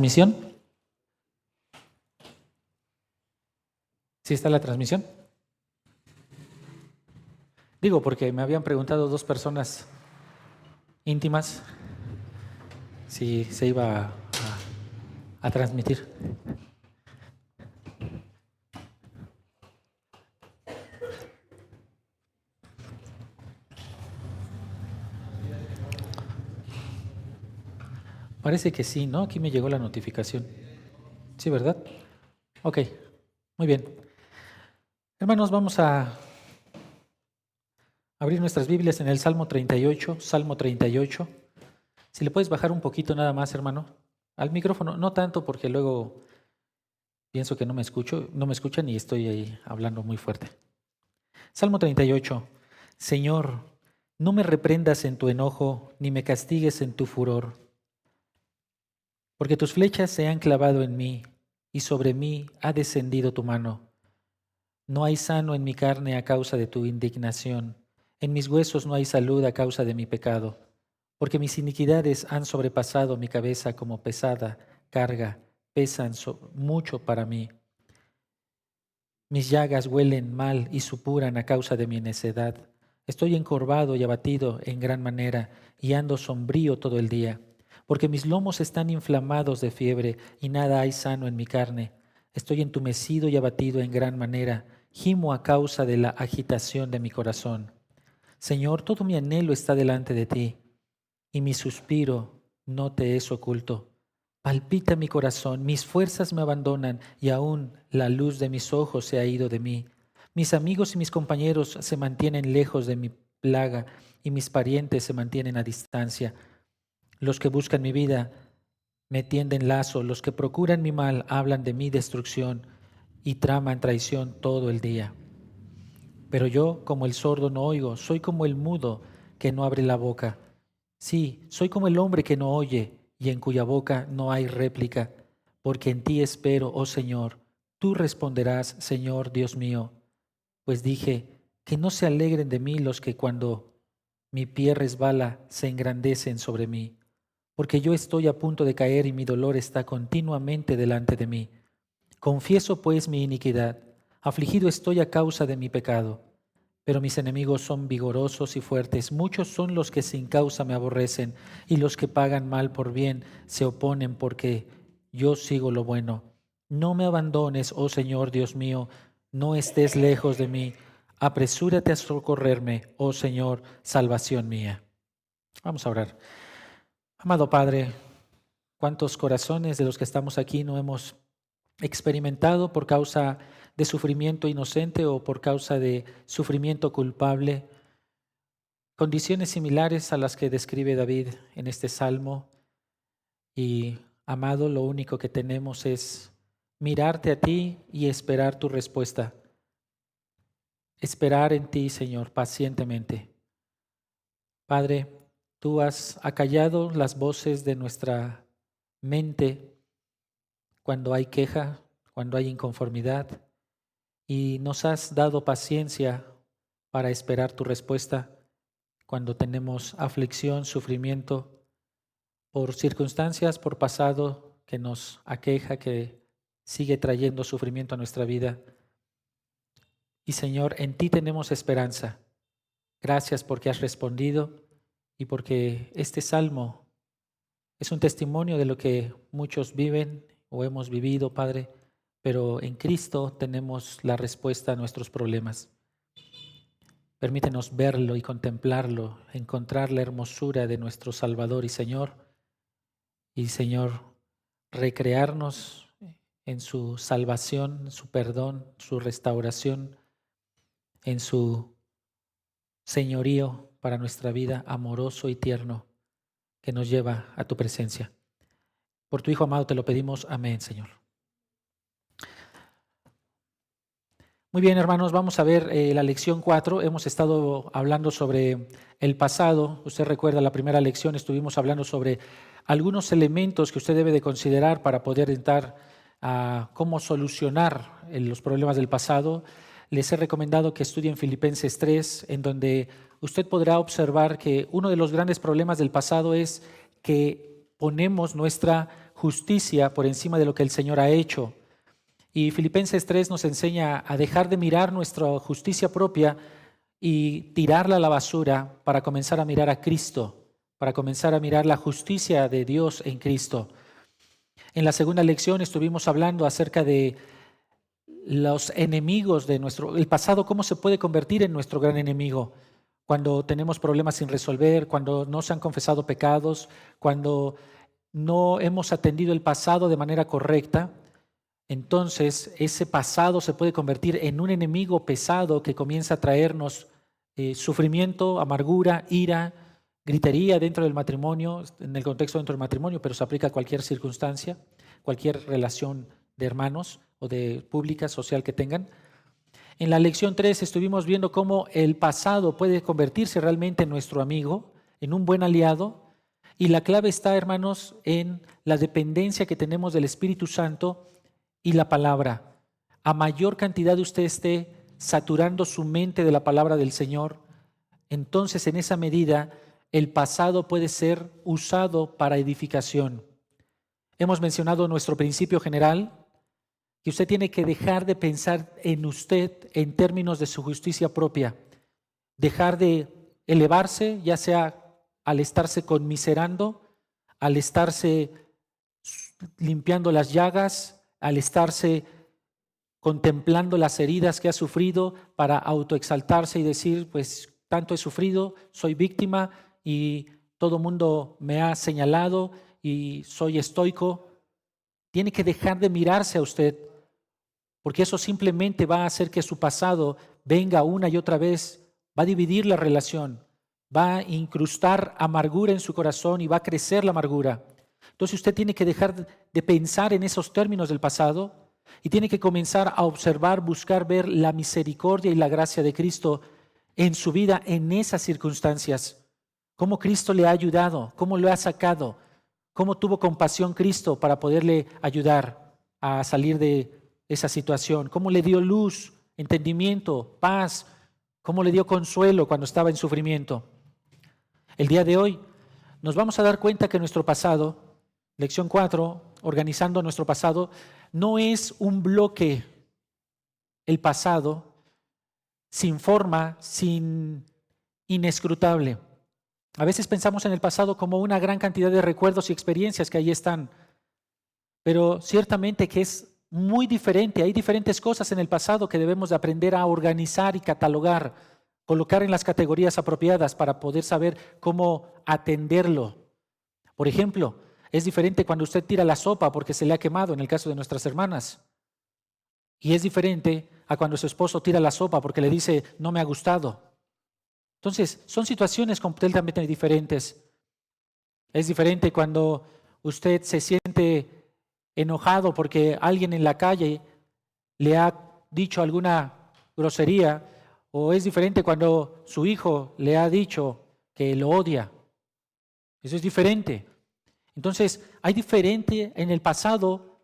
transmisión? ¿Sí está la transmisión? Digo, porque me habían preguntado dos personas íntimas si se iba a transmitir. Parece que sí, ¿no? Aquí me llegó la notificación. Sí, ¿verdad? Ok, muy bien. Hermanos, vamos a abrir nuestras Biblias en el Salmo 38, Salmo 38. Si le puedes bajar un poquito nada más, hermano, al micrófono, no tanto porque luego pienso que no me escuchan y estoy ahí hablando muy fuerte. Salmo 38. Señor, no me reprendas en tu enojo, ni me castigues en tu furor, porque tus flechas se han clavado en mí, y sobre mí ha descendido tu mano. No hay sano en mi carne a causa de tu indignación, en mis huesos no hay salud a causa de mi pecado, porque mis iniquidades han sobrepasado mi cabeza como pesada carga, pesan mucho para mí. Mis llagas huelen mal y supuran a causa de mi necedad. Estoy encorvado y abatido en gran manera, y ando sombrío todo el día, porque mis lomos están inflamados de fiebre, y nada hay sano en mi carne. Estoy entumecido y abatido en gran manera, gimo a causa de la agitación de mi corazón. Señor, todo mi anhelo está delante de ti, y mi suspiro no te es oculto. Palpita mi corazón, mis fuerzas me abandonan, y aún la luz de mis ojos se ha ido de mí. Mis amigos y mis compañeros se mantienen lejos de mi plaga, y mis parientes se mantienen a distancia. Los que buscan mi vida me tienden lazo, los que procuran mi mal hablan de mi destrucción y traman traición todo el día. Pero yo, como el sordo, no oigo, soy como el mudo que no abre la boca. Sí, soy como el hombre que no oye y en cuya boca no hay réplica, porque en ti espero, oh Señor. Tú responderás, Señor Dios mío. Pues dije, que no se alegren de mí los que cuando mi pie resbala se engrandecen sobre mí, porque yo estoy a punto de caer y mi dolor está continuamente delante de mí. Confieso pues mi iniquidad, afligido estoy a causa de mi pecado. Pero mis enemigos son vigorosos y fuertes, muchos son los que sin causa me aborrecen, y los que pagan mal por bien se oponen porque yo sigo lo bueno. No me abandones, oh Señor Dios mío, no estés lejos de mí. Apresúrate a socorrerme, oh Señor, salvación mía. Vamos a orar. Amado Padre, cuántos corazones de los que estamos aquí no hemos experimentado por causa de sufrimiento inocente o por causa de sufrimiento culpable, condiciones similares a las que describe David en este salmo. Y, amado, lo único que tenemos es mirarte a ti y esperar tu respuesta. Esperar en ti, Señor, pacientemente. Padre, tú has acallado las voces de nuestra mente cuando hay queja, cuando hay inconformidad, y nos has dado paciencia para esperar tu respuesta cuando tenemos aflicción, sufrimiento, por circunstancias, por pasado que nos aqueja, que sigue trayendo sufrimiento a nuestra vida. Y Señor, en ti tenemos esperanza. Gracias porque has respondido y porque este salmo es un testimonio de lo que muchos viven o hemos vivido, Padre, pero en Cristo tenemos la respuesta a nuestros problemas. Permítenos verlo y contemplarlo, encontrar la hermosura de nuestro Salvador y Señor. Y Señor, recrearnos en su salvación, en su perdón, su restauración, en su señorío para nuestra vida amoroso y tierno que nos lleva a tu presencia. Por tu Hijo amado te lo pedimos. Amén, Señor. Muy bien, hermanos, vamos a ver la lección 4. Hemos estado hablando sobre el pasado. Usted recuerda la primera lección, estuvimos hablando sobre algunos elementos que usted debe de considerar para poder entrar a cómo solucionar los problemas del pasado. Les he recomendado que estudien Filipenses 3, en donde usted podrá observar que uno de los grandes problemas del pasado es que ponemos nuestra justicia por encima de lo que el Señor ha hecho. Y Filipenses 3 nos enseña a dejar de mirar nuestra justicia propia y tirarla a la basura para comenzar a mirar a Cristo, para comenzar a mirar la justicia de Dios en Cristo. En la segunda lección estuvimos hablando acerca de los enemigos de el pasado, cómo se puede convertir en nuestro gran enemigo. Cuando tenemos problemas sin resolver, cuando no se han confesado pecados, cuando no hemos atendido el pasado de manera correcta, entonces ese pasado se puede convertir en un enemigo pesado que comienza a traernos sufrimiento, amargura, ira, gritería dentro del matrimonio, en el contexto dentro del matrimonio, pero se aplica a cualquier circunstancia, cualquier relación de hermanos o de pública, social que tengan. En la lección 3 estuvimos viendo cómo el pasado puede convertirse realmente en nuestro amigo, en un buen aliado, y la clave está, hermanos, en la dependencia que tenemos del Espíritu Santo y la palabra. A mayor cantidad de usted esté saturando su mente de la palabra del Señor, entonces en esa medida el pasado puede ser usado para edificación. Hemos mencionado nuestro principio general, que usted tiene que dejar de pensar en usted en términos de su justicia propia, dejar de elevarse, ya sea al estarse conmiserando, al estarse limpiando las llagas, al estarse contemplando las heridas que ha sufrido para autoexaltarse y decir, pues tanto he sufrido, soy víctima y todo mundo me ha señalado y soy estoico. Tiene que dejar de mirarse a usted, porque eso simplemente va a hacer que su pasado venga una y otra vez, va a dividir la relación, va a incrustar amargura en su corazón y va a crecer la amargura. Entonces usted tiene que dejar de pensar en esos términos del pasado y tiene que comenzar a observar, buscar ver la misericordia y la gracia de Cristo en su vida en esas circunstancias. Cómo Cristo le ha ayudado, cómo lo ha sacado, cómo tuvo compasión Cristo para poderle ayudar a salir de esa situación, cómo le dio luz, entendimiento, paz, cómo le dio consuelo cuando estaba en sufrimiento. El día de hoy nos vamos a dar cuenta que nuestro pasado, lección 4, organizando nuestro pasado, no es un bloque, el pasado, sin forma, sin inescrutable. A veces pensamos en el pasado como una gran cantidad de recuerdos y experiencias que ahí están, pero ciertamente que es muy diferente. Hay diferentes cosas en el pasado que debemos de aprender a organizar y catalogar, colocar en las categorías apropiadas para poder saber cómo atenderlo. Por ejemplo, es diferente cuando usted tira la sopa porque se le ha quemado, en el caso de nuestras hermanas. Y es diferente a cuando su esposo tira la sopa porque le dice, no me ha gustado. Entonces, son situaciones completamente diferentes. Es diferente cuando usted se siente enojado porque alguien en la calle le ha dicho alguna grosería, o es diferente cuando su hijo le ha dicho que lo odia. Eso es diferente. Entonces, hay diferente en el pasado.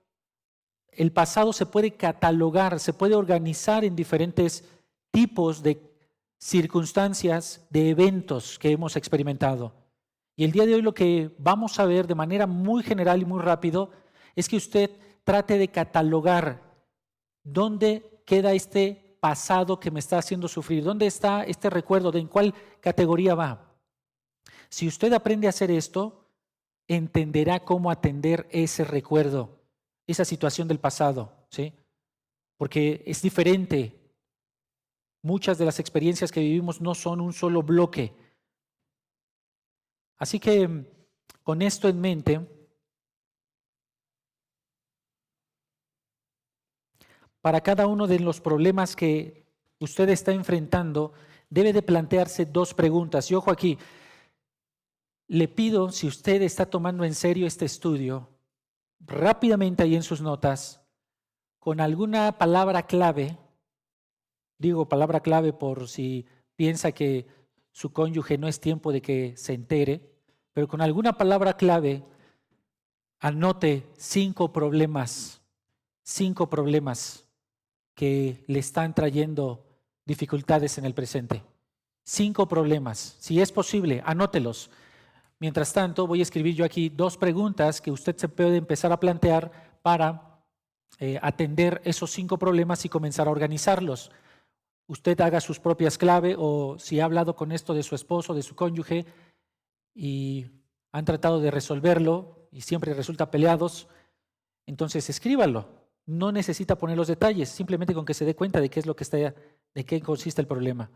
El pasado se puede catalogar, se puede organizar en diferentes tipos de circunstancias, de eventos que hemos experimentado. Y el día de hoy lo que vamos a ver de manera muy general y muy rápido es que usted trate de catalogar dónde queda este pasado que me está haciendo sufrir, dónde está este recuerdo, en cuál categoría va. Si usted aprende a hacer esto, entenderá cómo atender ese recuerdo, esa situación del pasado, ¿sí? Porque es diferente. Muchas de las experiencias que vivimos no son un solo bloque. Así que con esto en mente, para cada uno de los problemas que usted está enfrentando, debe de plantearse dos preguntas. Y ojo aquí, le pido, si usted está tomando en serio este estudio, rápidamente ahí en sus notas, con alguna palabra clave, digo palabra clave por si piensa que su cónyuge no es tiempo de que se entere, pero con alguna palabra clave, anote 5 problemas que le están trayendo dificultades en el presente. 5 problemas. Si es posible, anótelos. Mientras tanto, voy a escribir yo aquí 2 preguntas que usted se puede empezar a plantear para atender esos 5 problemas y comenzar a organizarlos. Usted haga sus propias claves, o si ha hablado con esto de su esposo, de su cónyuge, y han tratado de resolverlo y siempre resulta peleados, entonces escríbalo. No necesita poner los detalles, simplemente con que se dé cuenta de qué es lo que está, de qué consiste el problema.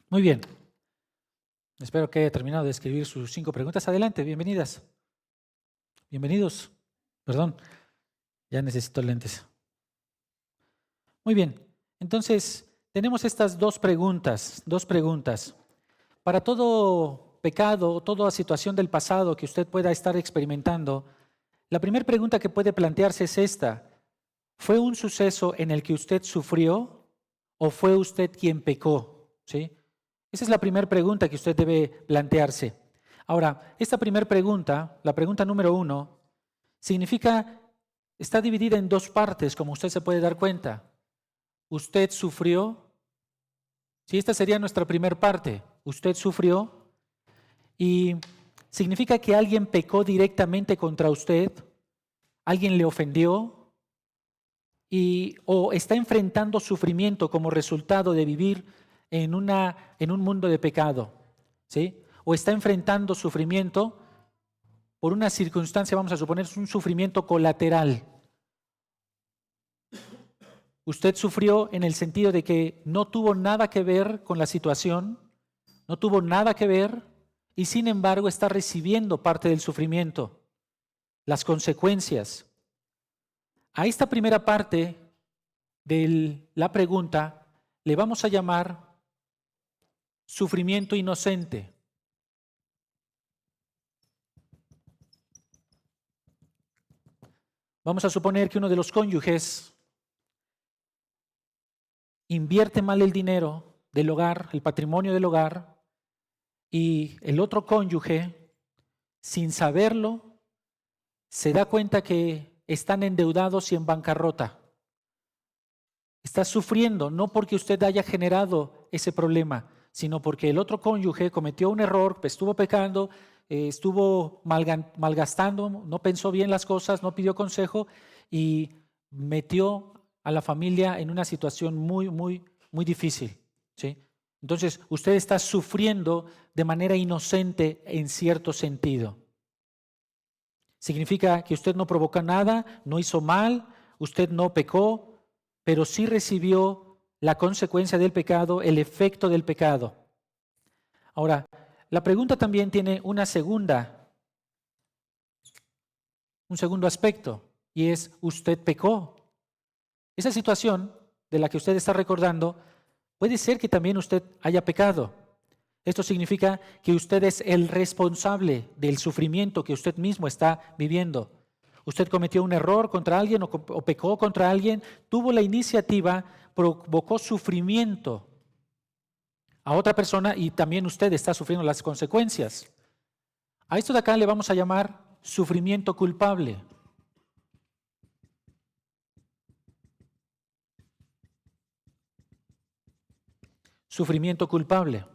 Muy bien. Espero que haya terminado de escribir sus 5 preguntas. Adelante, bienvenidas. Bienvenidos. Perdón, ya necesito lentes. Muy bien. Entonces, tenemos estas 2 preguntas. Para todo pecado, toda situación del pasado que usted pueda estar experimentando, la primera pregunta que puede plantearse es esta. ¿Fue un suceso en el que usted sufrió o fue usted quien pecó? ¿Sí? Esa es la primera pregunta que usted debe plantearse. Ahora, esta primera pregunta, la pregunta número 1, está dividida en 2 partes, como usted se puede dar cuenta. ¿Usted sufrió? Sí, esta sería nuestra primera parte. ¿Usted sufrió? Y significa que alguien pecó directamente contra usted, alguien le ofendió, o está enfrentando sufrimiento como resultado de vivir en un mundo de pecado, ¿sí? O está enfrentando sufrimiento por una circunstancia, vamos a suponer, es un sufrimiento colateral. Usted sufrió en el sentido de que no tuvo nada que ver con la situación, no tuvo nada que ver, y sin embargo está recibiendo parte del sufrimiento, las consecuencias. A esta primera parte de la pregunta le vamos a llamar sufrimiento inocente. Vamos a suponer que uno de los cónyuges invierte mal el dinero del hogar, el patrimonio del hogar, y el otro cónyuge, sin saberlo, se da cuenta que están endeudados y en bancarrota. Está sufriendo no porque usted haya generado ese problema, sino porque el otro cónyuge cometió un error, estuvo pecando, estuvo malgastando, no pensó bien las cosas, no pidió consejo y metió a la familia en una situación muy, muy, muy difícil, ¿sí? Entonces, usted está sufriendo de manera inocente en cierto sentido. Significa que usted no provoca nada, no hizo mal, usted no pecó, pero sí recibió la consecuencia del pecado, el efecto del pecado. Ahora, la pregunta también tiene un segundo aspecto, y es, ¿usted pecó? Esa situación de la que usted está recordando, puede ser que también usted haya pecado. Esto significa que usted es el responsable del sufrimiento que usted mismo está viviendo. Usted cometió un error contra alguien o pecó contra alguien, tuvo la iniciativa, provocó sufrimiento a otra persona y también usted está sufriendo las consecuencias. A esto de acá le vamos a llamar sufrimiento culpable. Sufrimiento culpable.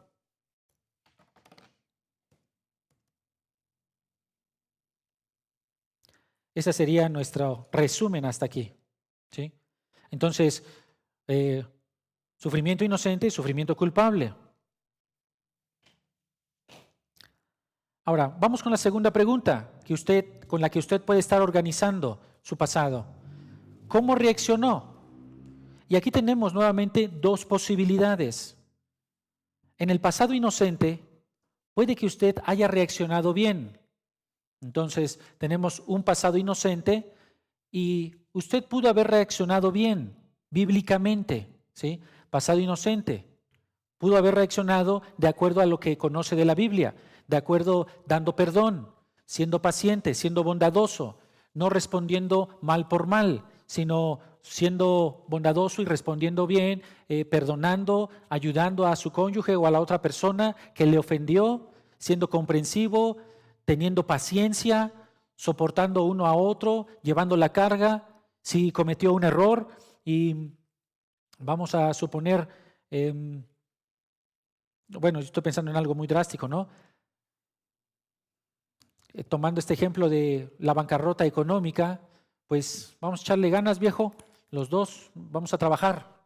Ese sería nuestro resumen hasta aquí, ¿sí? Entonces, sufrimiento inocente y sufrimiento culpable. Ahora, vamos con la segunda pregunta con la que usted puede estar organizando su pasado. ¿Cómo reaccionó? Y aquí tenemos nuevamente dos posibilidades. En el pasado inocente, puede que usted haya reaccionado bien. Entonces, tenemos un pasado inocente y usted pudo haber reaccionado bien, bíblicamente, ¿sí? Pasado inocente. Pudo haber reaccionado de acuerdo a lo que conoce de la Biblia, de acuerdo dando perdón, siendo paciente, siendo bondadoso, no respondiendo mal por mal, sino siendo bondadoso y respondiendo bien, perdonando, ayudando a su cónyuge o a la otra persona que le ofendió, siendo comprensivo, teniendo paciencia, soportando uno a otro, llevando la carga, si cometió un error y vamos a suponer, bueno, estoy pensando en algo muy drástico, ¿no? Tomando este ejemplo de la bancarrota económica, pues vamos a echarle ganas, viejo, los dos, vamos a trabajar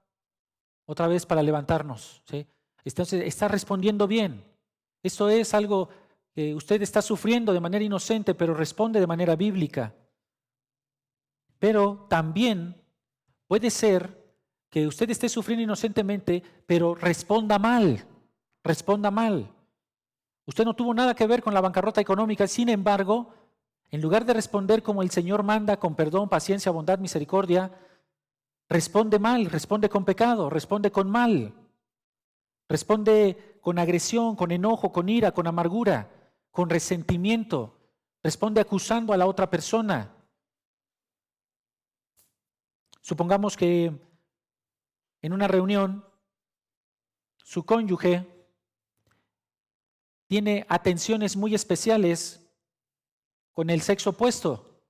otra vez para levantarnos, ¿sí? Entonces, está respondiendo bien. Eso es algo que usted está sufriendo de manera inocente, pero responde de manera bíblica. Pero también puede ser que usted esté sufriendo inocentemente, pero responda mal, responda mal. Usted no tuvo nada que ver con la bancarrota económica, sin embargo, en lugar de responder como el Señor manda, con perdón, paciencia, bondad, misericordia, responde mal, responde con pecado, responde con mal, responde con agresión, con enojo, con ira, con amargura, con resentimiento, responde acusando a la otra persona. Supongamos que en una reunión su cónyuge tiene atenciones muy especiales con el sexo opuesto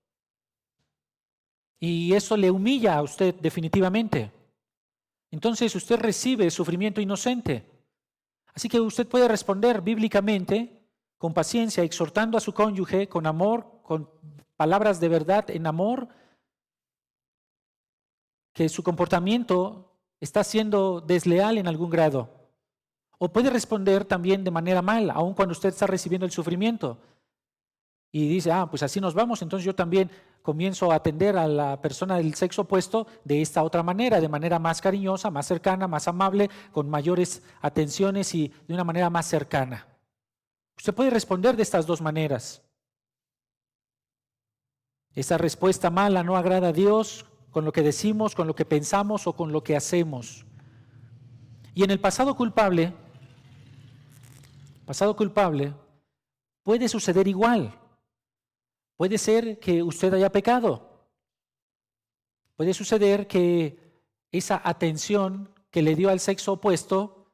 y eso le humilla a usted definitivamente. Entonces usted recibe sufrimiento inocente. Así que usted puede responder bíblicamente, con paciencia, exhortando a su cónyuge, con amor, con palabras de verdad en amor, que su comportamiento está siendo desleal en algún grado. O puede responder también de manera mal, aun cuando usted está recibiendo el sufrimiento. Y dice, pues así nos vamos, entonces yo también comienzo a atender a la persona del sexo opuesto de esta otra manera, de manera más cariñosa, más cercana, más amable, con mayores atenciones y de una manera más cercana. Usted puede responder de estas dos maneras. Esa respuesta mala no agrada a Dios con lo que decimos, con lo que pensamos o con lo que hacemos. Y en el pasado culpable puede suceder igual. Puede ser que usted haya pecado. Puede suceder que esa atención que le dio al sexo opuesto,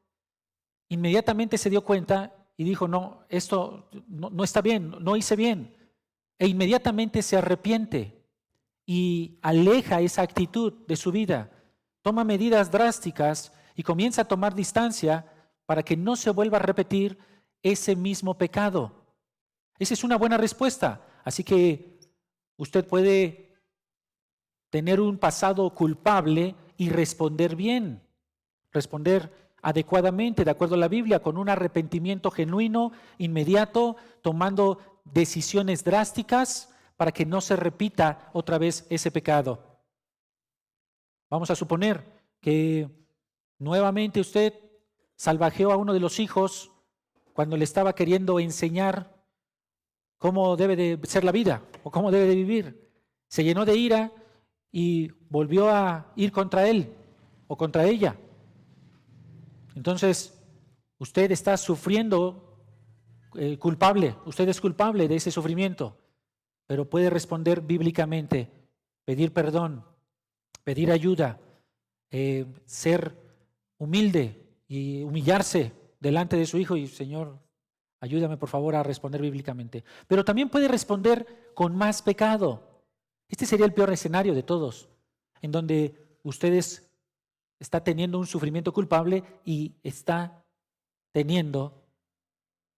inmediatamente se dio cuenta y dijo, no, esto no está bien, no hice bien. E inmediatamente se arrepiente y aleja esa actitud de su vida. Toma medidas drásticas y comienza a tomar distancia para que no se vuelva a repetir ese mismo pecado. Esa es una buena respuesta. Así que usted puede tener un pasado culpable y responder bien, responder adecuadamente, de acuerdo a la Biblia, con un arrepentimiento genuino, inmediato, tomando decisiones drásticas para que no se repita otra vez ese pecado. Vamos a suponer que nuevamente usted salvajeó a uno de los hijos cuando le estaba queriendo enseñar cómo debe de ser la vida o cómo debe de vivir. Se llenó de ira y volvió a ir contra él o contra ella. Entonces, usted está sufriendo culpable, usted es culpable de ese sufrimiento, pero puede responder bíblicamente, pedir perdón, pedir ayuda, ser humilde y humillarse delante de su hijo y Señor, ayúdame por favor a responder bíblicamente. Pero también puede responder con más pecado. Este sería el peor escenario de todos, en donde ustedes está teniendo un sufrimiento culpable y está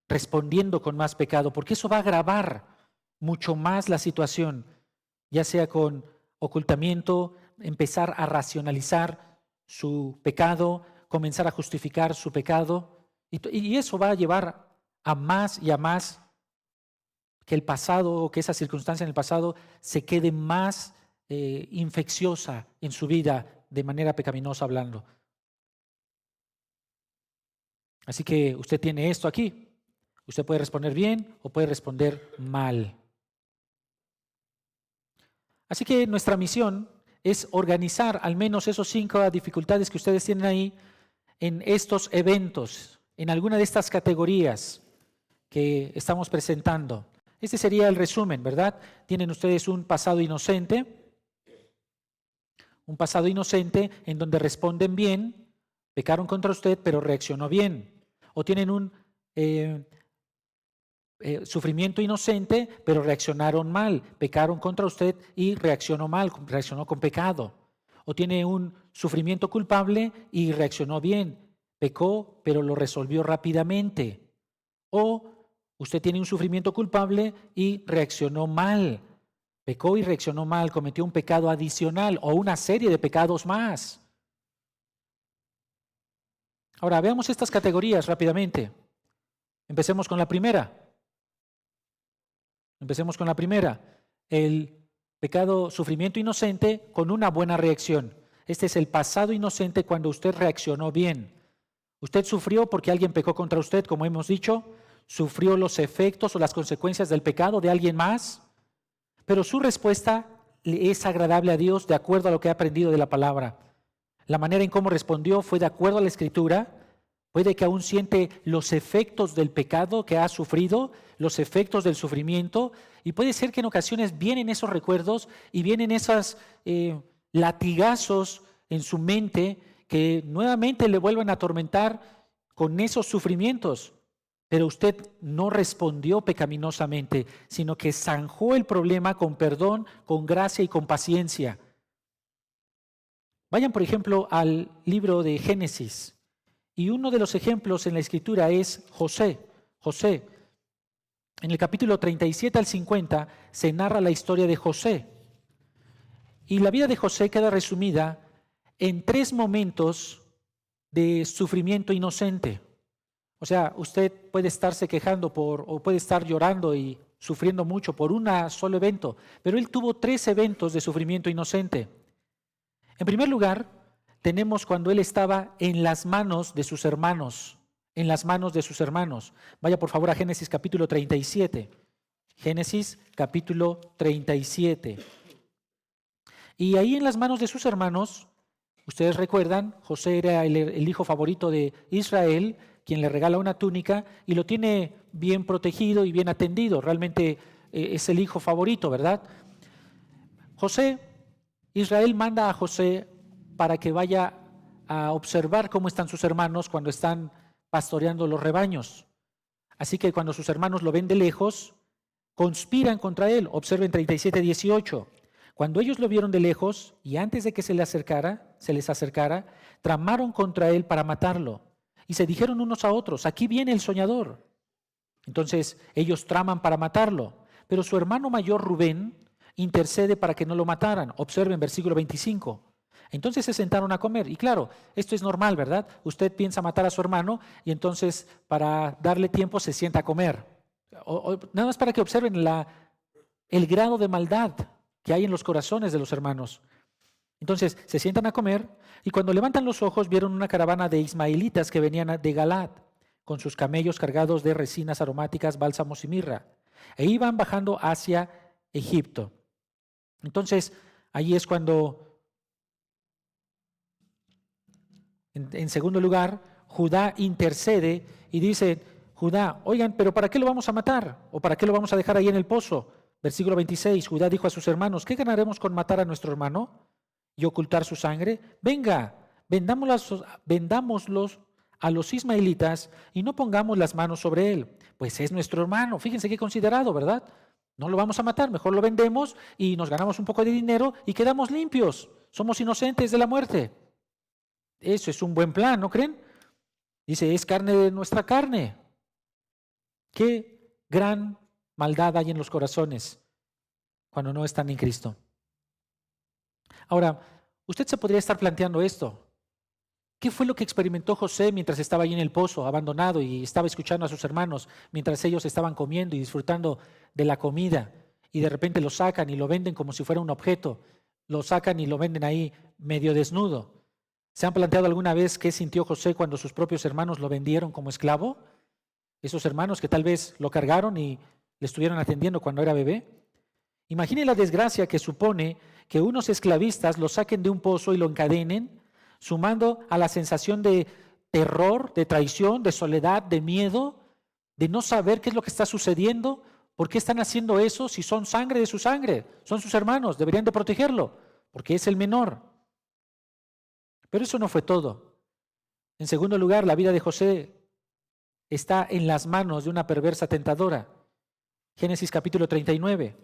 respondiendo con más pecado, porque eso va a agravar mucho más la situación, ya sea con ocultamiento, empezar a racionalizar su pecado, comenzar a justificar su pecado, y eso va a llevar a más y a más que el pasado o que esa circunstancia en el pasado se quede más infecciosa en su vida de manera pecaminosa hablando. Así que usted tiene esto aquí. Usted puede responder bien o puede responder mal. Así que nuestra misión es organizar al menos esos 5 dificultades que ustedes tienen ahí en estos eventos, en alguna de estas categorías que estamos presentando. Este sería el resumen, ¿verdad? Tienen ustedes un pasado inocente en donde responden bien, pecaron contra usted, pero reaccionó bien. O tienen un sufrimiento inocente, pero reaccionaron mal, pecaron contra usted y reaccionó mal, reaccionó con pecado. O tiene un sufrimiento culpable y reaccionó bien, pecó, pero lo resolvió rápidamente. O usted tiene un sufrimiento culpable y reaccionó mal, pecó y reaccionó mal, cometió un pecado adicional o una serie de pecados más. Ahora, veamos estas categorías rápidamente. Empecemos con la primera. El pecado, sufrimiento inocente con una buena reacción. Este es el pasado inocente cuando usted reaccionó bien. Usted sufrió porque alguien pecó contra usted, como hemos dicho. Sufrió los efectos o las consecuencias del pecado de alguien más. Pero su respuesta es agradable a Dios de acuerdo a lo que ha aprendido de la palabra. La manera en cómo respondió fue de acuerdo a la Escritura. Puede que aún siente los efectos del pecado que ha sufrido, los efectos del sufrimiento, y puede ser que en ocasiones vienen esos recuerdos y vienen esos latigazos en su mente que nuevamente le vuelven a atormentar con esos sufrimientos. Pero usted no respondió pecaminosamente, sino que zanjó el problema con perdón, con gracia y con paciencia. Vayan, por ejemplo, al libro de Génesis. Y uno de los ejemplos en la Escritura es José. José, en el capítulo 37 al 50 se narra la historia de José. Y la vida de José queda resumida en 3 momentos de sufrimiento inocente. O sea, usted puede estarse quejando o puede estar llorando y sufriendo mucho por un solo evento, pero él tuvo 3 eventos de sufrimiento inocente. En primer lugar, tenemos cuando él estaba en las manos de sus hermanos, Vaya por favor a Génesis capítulo 37. Génesis capítulo 37. Y ahí en las manos de sus hermanos, ustedes recuerdan, José era el hijo favorito de Israel, quien le regala una túnica y lo tiene bien protegido y bien atendido. Realmente es el hijo favorito, ¿verdad? Israel manda a José para que vaya a observar cómo están sus hermanos cuando están pastoreando los rebaños. Así que cuando sus hermanos lo ven de lejos, conspiran contra él. Observen 37:18. Cuando ellos lo vieron de lejos y antes de que se les acercara, tramaron contra él para matarlo. Y se dijeron unos a otros, aquí viene el soñador. Entonces ellos traman para matarlo. Pero su hermano mayor Rubén intercede para que no lo mataran. Observen versículo 25. Entonces se sentaron a comer. Y claro, esto es normal, ¿verdad? Usted piensa matar a su hermano y entonces para darle tiempo se sienta a comer. Nada más para que observen el grado de maldad que hay en los corazones de los hermanos. Entonces se sientan a comer y cuando levantan los ojos vieron una caravana de ismaelitas que venían de Galaad con sus camellos cargados de resinas aromáticas, bálsamos y mirra, e iban bajando hacia Egipto. Entonces ahí es cuando, en segundo lugar, Judá intercede y dice, Judá, oigan, pero ¿para qué lo vamos a matar? ¿O para qué lo vamos a dejar ahí en el pozo? Versículo 26, Judá dijo a sus hermanos, ¿qué ganaremos con matar a nuestro hermano y ocultar su sangre? Venga, vendámoslos a los ismaelitas y no pongamos las manos sobre él, pues es nuestro hermano. Fíjense qué considerado, ¿verdad? No lo vamos a matar, mejor lo vendemos y nos ganamos un poco de dinero y quedamos limpios. Somos inocentes de la muerte. Eso es un buen plan, ¿no creen? Dice, es carne de nuestra carne. Qué gran maldad hay en los corazones cuando no están en Cristo. Ahora, usted se podría estar planteando esto. ¿Qué fue lo que experimentó José mientras estaba ahí en el pozo, abandonado, y estaba escuchando a sus hermanos mientras ellos estaban comiendo y disfrutando de la comida? Y de repente lo sacan y lo venden como si fuera un objeto. Lo sacan y lo venden ahí medio desnudo. ¿Se han planteado alguna vez qué sintió José cuando sus propios hermanos lo vendieron como esclavo? Esos hermanos que tal vez lo cargaron y le estuvieron atendiendo cuando era bebé. Imagine la desgracia que supone que unos esclavistas lo saquen de un pozo y lo encadenen, sumando a la sensación de terror, de traición, de soledad, de miedo, de no saber qué es lo que está sucediendo. ¿Por qué están haciendo eso si son sangre de su sangre? Son sus hermanos, deberían de protegerlo, porque es el menor. Pero eso no fue todo. En segundo lugar, la vida de José está en las manos de una perversa tentadora. Génesis capítulo 39.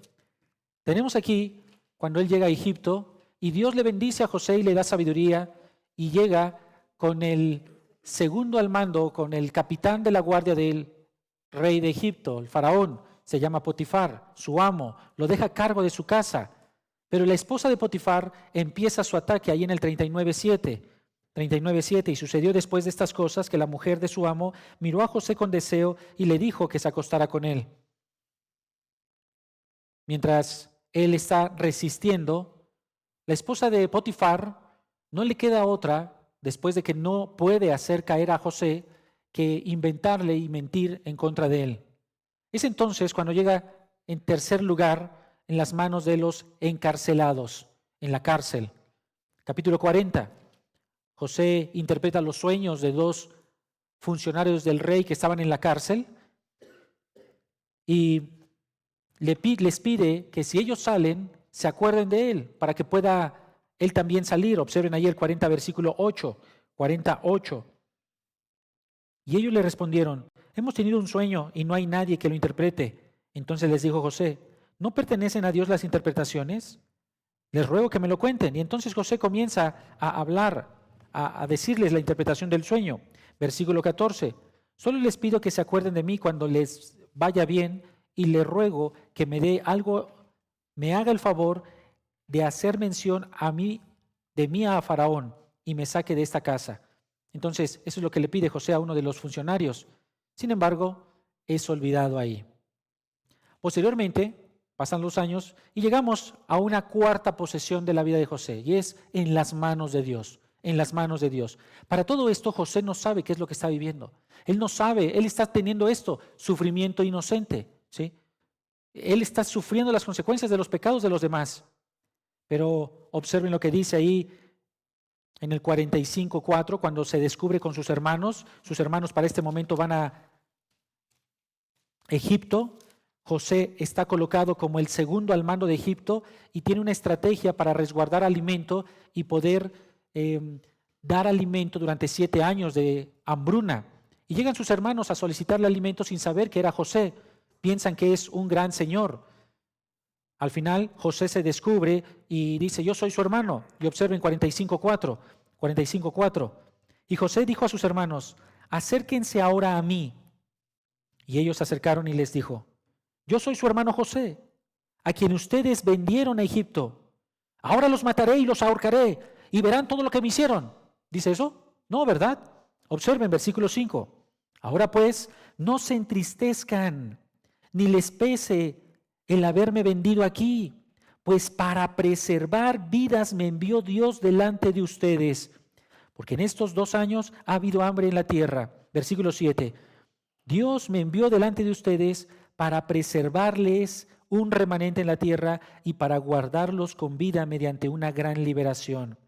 Tenemos aquí cuando él llega a Egipto y Dios le bendice a José y le da sabiduría y llega con el segundo al mando, con el capitán de la guardia del rey de Egipto, el faraón. Se llama Potifar, su amo, lo deja a cargo de su casa. Pero la esposa de Potifar empieza su ataque ahí en el 39:7. 39:7, y sucedió después de estas cosas que la mujer de su amo miró a José con deseo y le dijo que se acostara con él. Mientras él está resistiendo, la esposa de Potifar no le queda otra, después de que no puede hacer caer a José, que inventarle y mentir en contra de él. Es entonces cuando llega en tercer lugar en las manos de los encarcelados, en la cárcel. Capítulo 40. José interpreta los sueños de dos funcionarios del rey que estaban en la cárcel y les pide que si ellos salen, se acuerden de él para que pueda él también salir. Observen ahí el 40, versículo 8, 48. Y ellos le respondieron: hemos tenido un sueño y no hay nadie que lo interprete. Entonces les dijo José: ¿no pertenecen a Dios las interpretaciones? Les ruego que me lo cuenten. Y entonces José comienza a hablar, a decirles la interpretación del sueño. Versículo 14. Solo les pido que se acuerden de mí cuando les vaya bien y les ruego que me dé algo, me haga el favor de hacer mención a mí, de mí a Faraón, y me saque de esta casa. Entonces, eso es lo que le pide José a uno de los funcionarios. Sin embargo, es olvidado ahí. Posteriormente, pasan los años y llegamos a una cuarta posesión de la vida de José, y es en las manos de Dios. En las manos de Dios. Para todo esto, José no sabe qué es lo que está viviendo. Él no sabe, él está teniendo esto, sufrimiento inocente, ¿sí? Él está sufriendo las consecuencias de los pecados de los demás. Pero observen lo que dice ahí en el 45:4, cuando se descubre con sus hermanos para este momento van a Egipto. José está colocado como el segundo al mando de Egipto y tiene una estrategia para resguardar alimento y poder dar alimento durante 7 años de hambruna. Y llegan sus hermanos a solicitarle alimento sin saber que era José. Piensan que es un gran señor. Al final, José se descubre y dice: yo soy su hermano. Y observen 45:4. 45:4. Y José dijo a sus hermanos: acérquense ahora a mí. Y ellos se acercaron y les dijo: yo soy su hermano José, a quien ustedes vendieron a Egipto. Ahora los mataré y los ahorcaré, y verán todo lo que me hicieron. ¿Dice eso? No, ¿verdad? Observen versículo 5. Ahora pues, no se entristezcan, ni les pese el haberme vendido aquí, pues para preservar vidas me envió Dios delante de ustedes, porque en estos 2 años ha habido hambre en la tierra. Versículo 7. Dios me envió delante de ustedes para preservarles un remanente en la tierra y para guardarlos con vida mediante una gran liberación.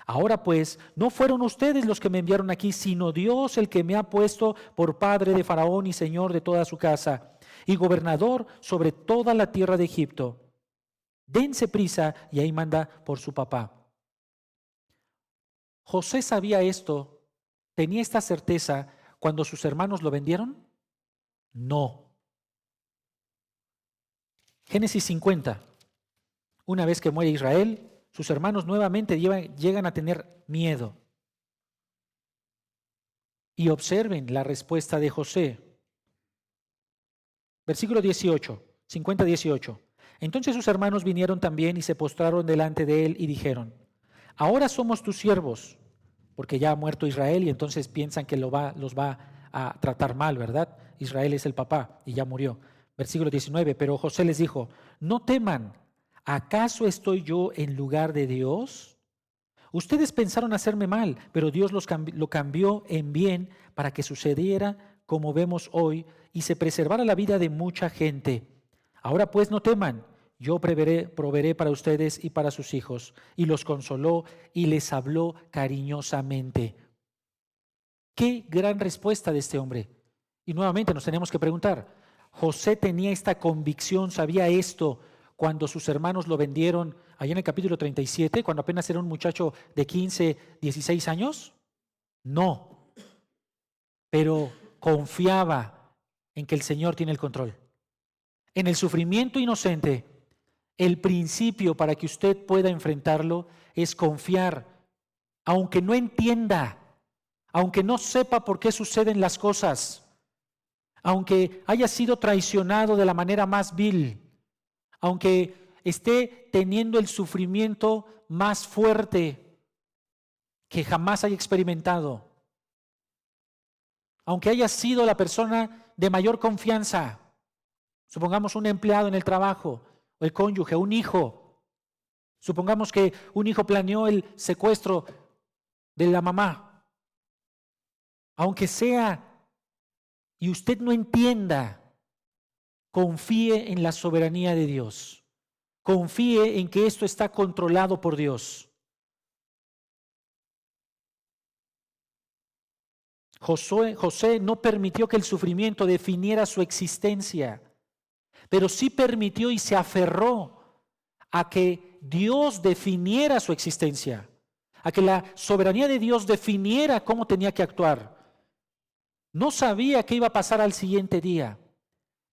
Ahora pues, no fueron ustedes los que me enviaron aquí, sino Dios el que me ha puesto por padre de Faraón y señor de toda su casa, y gobernador sobre toda la tierra de Egipto. Dense prisa, y ahí manda por su papá. José sabía esto, tenía esta certeza cuando sus hermanos lo vendieron. No. Génesis 50. Una vez que muere Israel, sus hermanos nuevamente llegan a tener miedo. Y observen la respuesta de José. Versículo 18, 50:18. Entonces sus hermanos vinieron también y se postraron delante de él y dijeron: ahora somos tus siervos. porque ya ha muerto Israel y entonces piensan que los va a tratar mal, ¿verdad? Israel es el papá y ya murió. Versículo 19, pero José les dijo, no teman, ¿acaso estoy yo en lugar de Dios? Ustedes pensaron hacerme mal, pero Dios lo cambió en bien para que sucediera como vemos hoy y se preservara la vida de mucha gente. Ahora pues no teman, yo proveeré para ustedes y para sus hijos. Y los consoló y les habló cariñosamente. Qué gran respuesta de este hombre. Y nuevamente nos tenemos que preguntar, ¿José tenía esta convicción, sabía esto cuando sus hermanos lo vendieron allá en el capítulo 37, cuando apenas era un muchacho de 15, 16 años? No, pero confiaba en que el Señor tiene el control. En el sufrimiento inocente, el principio para que usted pueda enfrentarlo es confiar, aunque no entienda, aunque no sepa por qué suceden las cosas, aunque haya sido traicionado de la manera más vil, aunque esté teniendo el sufrimiento más fuerte que jamás haya experimentado, aunque haya sido la persona de mayor confianza, supongamos un empleado en el trabajo, o el cónyuge, un hijo, supongamos que un hijo planeó el secuestro de la mamá, aunque sea y usted no entienda, confíe en la soberanía de Dios. Confíe en que esto está controlado por Dios. José no permitió que el sufrimiento definiera su existencia, pero sí permitió y se aferró a que Dios definiera su existencia, a que la soberanía de Dios definiera cómo tenía que actuar. No sabía qué iba a pasar al siguiente día,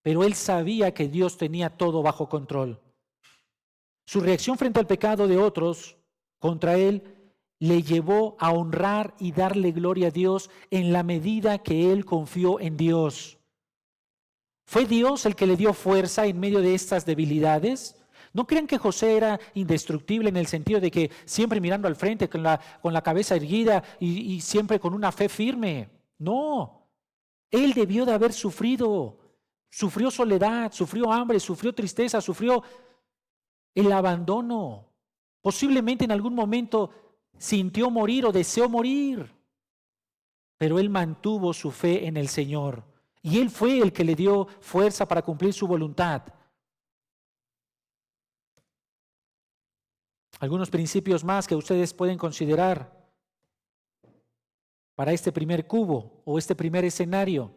pero él sabía que Dios tenía todo bajo control. Su reacción frente al pecado de otros contra él le llevó a honrar y darle gloria a Dios en la medida que él confió en Dios. ¿Fue Dios el que le dio fuerza en medio de estas debilidades? No crean que José era indestructible en el sentido de que siempre mirando al frente con la cabeza erguida y siempre con una fe firme. No. Él debió de haber sufrido soledad, sufrió hambre, sufrió tristeza, sufrió el abandono. Posiblemente en algún momento sintió morir o deseó morir, pero él mantuvo su fe en el Señor y él fue el que le dio fuerza para cumplir su voluntad. Algunos principios más que ustedes pueden considerar para este primer cubo o este primer escenario.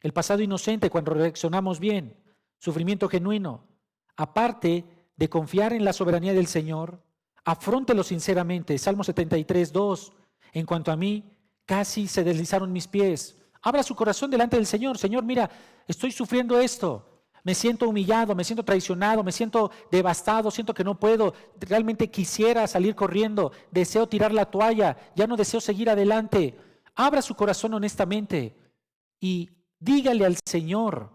El pasado inocente cuando reaccionamos bien, sufrimiento genuino. Aparte de confiar en la soberanía del Señor, afróntelo sinceramente. Salmo 73, 2. En cuanto a mí, casi se deslizaron mis pies. Abra su corazón delante del Señor. Señor, mira, estoy sufriendo esto. Me siento humillado, me siento traicionado, me siento devastado, siento que no puedo, realmente quisiera salir corriendo, deseo tirar la toalla, ya no deseo seguir adelante. Abra su corazón honestamente y dígale al Señor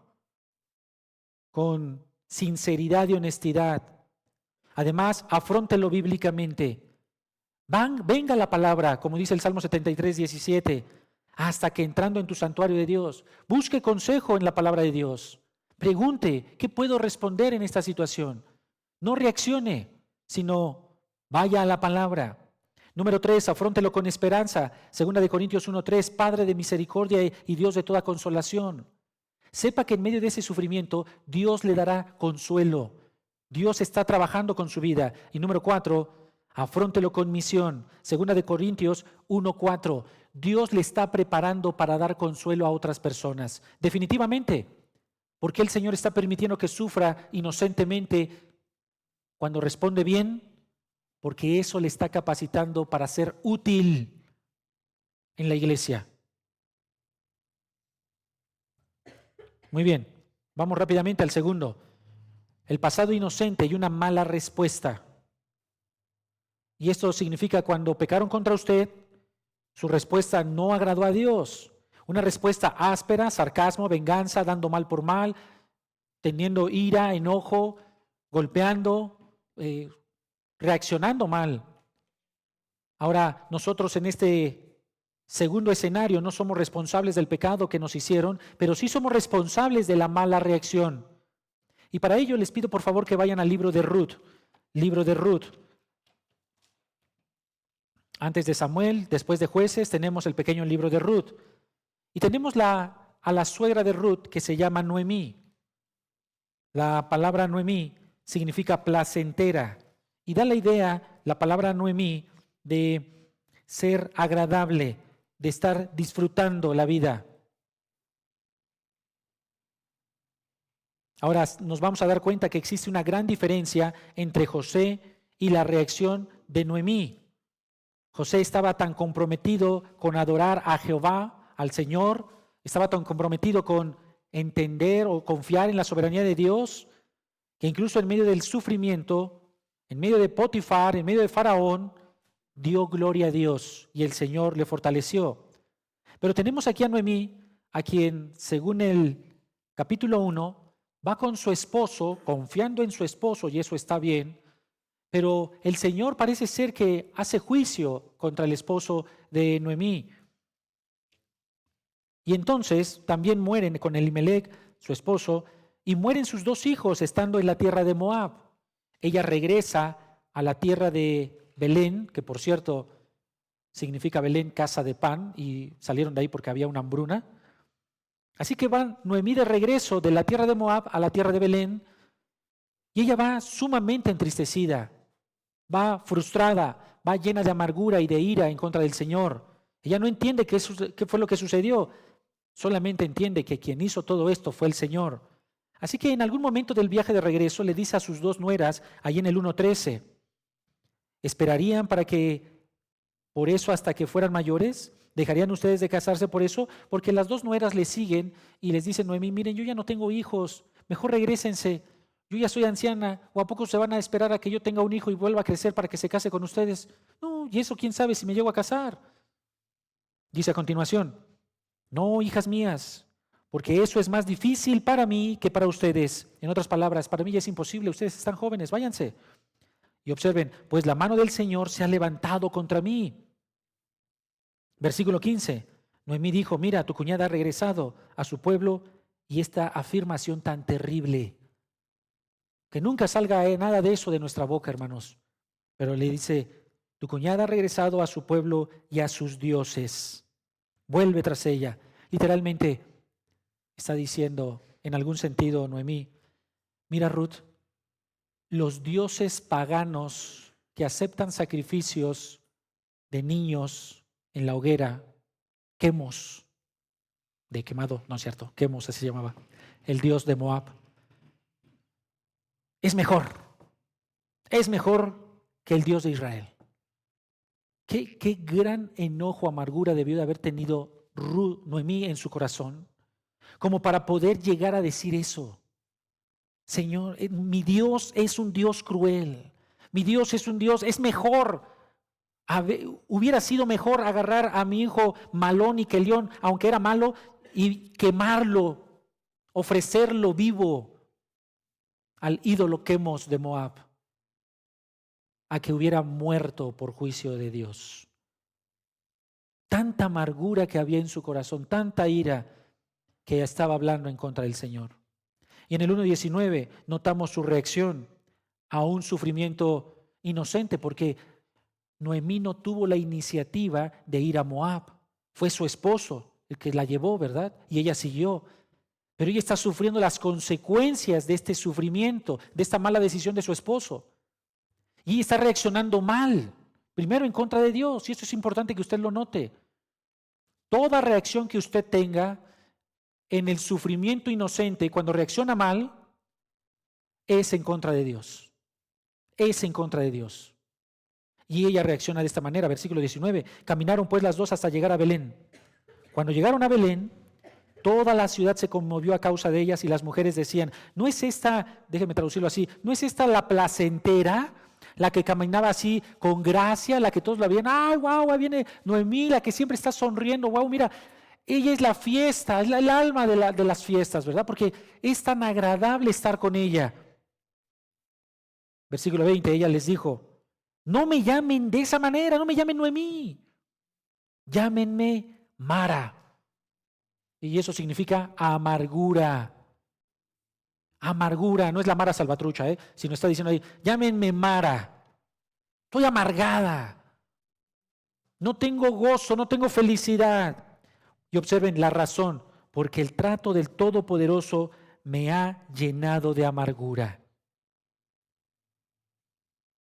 con sinceridad y honestidad. Además, afróntelo bíblicamente. Venga la palabra, como dice el Salmo 73, 17, hasta que entrando en tu santuario de Dios, busque consejo en la palabra de Dios. Pregunte, ¿qué puedo responder en esta situación? No reaccione, sino vaya a la palabra. Número 3, afróntelo con esperanza. 2 Corintios 1:3, Padre de misericordia y Dios de toda consolación. Sepa que en medio de ese sufrimiento Dios le dará consuelo. Dios está trabajando con su vida. Y número 4, afróntelo con misión. 2 Corintios 1:4, Dios le está preparando para dar consuelo a otras personas. Definitivamente. ¿Por qué el Señor está permitiendo que sufra inocentemente cuando responde bien? Porque eso le está capacitando para ser útil en la iglesia. Muy bien, vamos rápidamente al segundo. El pasado inocente y una mala respuesta. Y esto significa cuando pecaron contra usted, su respuesta no agradó a Dios. Una respuesta áspera, sarcasmo, venganza, dando mal por mal, teniendo ira, enojo, golpeando, reaccionando mal. Ahora, nosotros en este segundo escenario no somos responsables del pecado que nos hicieron, pero sí somos responsables de la mala reacción. Y para ello les pido por favor que vayan al libro de Ruth. Libro de Ruth. Antes de Samuel, después de Jueces, tenemos el pequeño libro de Ruth. Y tenemos a la suegra de Ruth que se llama Noemí. La palabra Noemí significa placentera. Y da la idea, la palabra Noemí, de ser agradable, de estar disfrutando la vida. Ahora nos vamos a dar cuenta que existe una gran diferencia entre José y la reacción de Noemí. José estaba tan comprometido con adorar a Jehová, al Señor, estaba tan comprometido con entender o confiar en la soberanía de Dios, que incluso en medio del sufrimiento, en medio de Potifar, en medio de Faraón, dio gloria a Dios y el Señor le fortaleció. Pero tenemos aquí a Noemí, a quien, según el capítulo 1, va con su esposo, confiando en su esposo, y eso está bien, pero el Señor parece ser que hace juicio contra el esposo de Noemí. Y entonces también mueren con Elimelec, su esposo, y mueren sus 2 hijos estando en la tierra de Moab. Ella regresa a la tierra de Belén, que por cierto significa Belén, casa de pan, y salieron de ahí porque había una hambruna. Así que va Noemí de regreso de la tierra de Moab a la tierra de Belén, y ella va sumamente entristecida, va frustrada, va llena de amargura y de ira en contra del Señor. Ella no entiende qué fue lo que sucedió, solamente entiende que quien hizo todo esto fue el Señor. Así que en algún momento del viaje de regreso le dice a sus 2 nueras, ahí en el 1:13, ¿esperarían para que por eso hasta que fueran mayores? ¿Dejarían ustedes de casarse por eso? Porque las 2 nueras le siguen y les dicen, Noemí, miren, yo ya no tengo hijos, mejor regrésense, yo ya soy anciana, ¿o a poco se van a esperar a que yo tenga un hijo y vuelva a crecer para que se case con ustedes? No, y eso quién sabe si me llego a casar. Dice a continuación, no, hijas mías, porque eso es más difícil para mí que para ustedes. En otras palabras, para mí ya es imposible, ustedes están jóvenes, váyanse. Y observen, pues la mano del Señor se ha levantado contra mí. Versículo 15, Noemí dijo, mira, tu cuñada ha regresado a su pueblo, y esta afirmación tan terrible, que nunca salga nada de eso de nuestra boca, hermanos, pero le dice, tu cuñada ha regresado a su pueblo y a sus dioses, vuelve tras ella. Literalmente está diciendo, en algún sentido, Noemí, mira Ruth, los dioses paganos que aceptan sacrificios de niños en la hoguera, Quemos, de quemado, no es cierto, Quemos así se llamaba, el dios de Moab, es mejor que el Dios de Israel. Qué gran enojo, amargura debió de haber tenido Noemí en su corazón, como para poder llegar a decir eso. Señor, mi Dios es un Dios cruel, mi Dios es un Dios, es mejor, hubiera sido mejor agarrar a mi hijo Malón y Kelión, aunque era malo, y quemarlo, ofrecerlo vivo al ídolo Quemos de Moab, a que hubiera muerto por juicio de Dios. Tanta amargura que había en su corazón, tanta ira que estaba hablando en contra del Señor. Y en el 1:19 notamos su reacción a un sufrimiento inocente, porque Noemí no tuvo la iniciativa de ir a Moab. Fue su esposo el que la llevó, ¿verdad? Y ella siguió. Pero ella está sufriendo las consecuencias de este sufrimiento, de esta mala decisión de su esposo. Y está reaccionando mal, primero en contra de Dios, y esto es importante que usted lo note. Toda reacción que usted tenga en el sufrimiento inocente, cuando reacciona mal, es en contra de Dios. Es en contra de Dios. Y ella reacciona de esta manera, versículo 19. Caminaron pues las 2 hasta llegar a Belén. Cuando llegaron a Belén, toda la ciudad se conmovió a causa de ellas y las mujeres decían, ¿no es esta, déjeme traducirlo así, ¿no es esta la placentera? La que caminaba así con gracia, la que todos la veían, ¡ay, wow! Ahí viene Noemí, la que siempre está sonriendo, wow, mira, ella es la fiesta, es el alma de las fiestas, ¿verdad? Porque es tan agradable estar con ella. Versículo 20, ella les dijo, No me llamen de esa manera, no me llamen Noemí. Llámenme Mara. Y eso significa amargura. Amargura, no es la Mara Salvatrucha, sino está diciendo ahí, llámenme Mara. Estoy amargada. No tengo gozo, no tengo felicidad. Y observen la razón, porque el trato del Todopoderoso me ha llenado de amargura.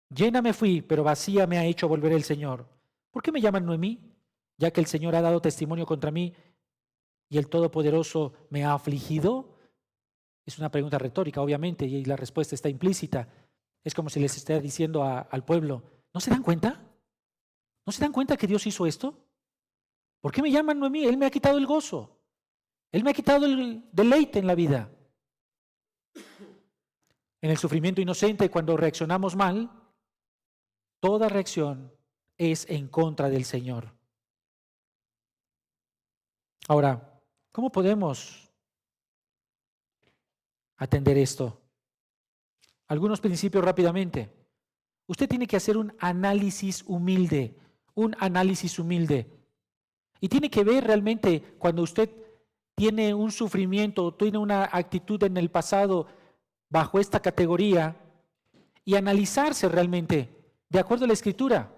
Llena me fui, pero vacía me ha hecho volver el Señor. ¿Por qué me llaman Noemí? Ya que el Señor ha dado testimonio contra mí y el Todopoderoso me ha afligido. Es una pregunta retórica, obviamente, y la respuesta está implícita. Es como si les estuviera diciendo al pueblo, ¿no se dan cuenta? ¿No se dan cuenta que Dios hizo esto? ¿Por qué me llaman Noemí? Él me ha quitado el gozo. Él me ha quitado el deleite en la vida. En el sufrimiento inocente, cuando reaccionamos mal, toda reacción es en contra del Señor. Ahora, ¿cómo podemos atender esto? Algunos principios rápidamente. Usted tiene que hacer un análisis humilde, Y tiene que ver realmente cuando usted tiene un sufrimiento, tiene una actitud en el pasado bajo esta categoría y analizarse realmente de acuerdo a la Escritura.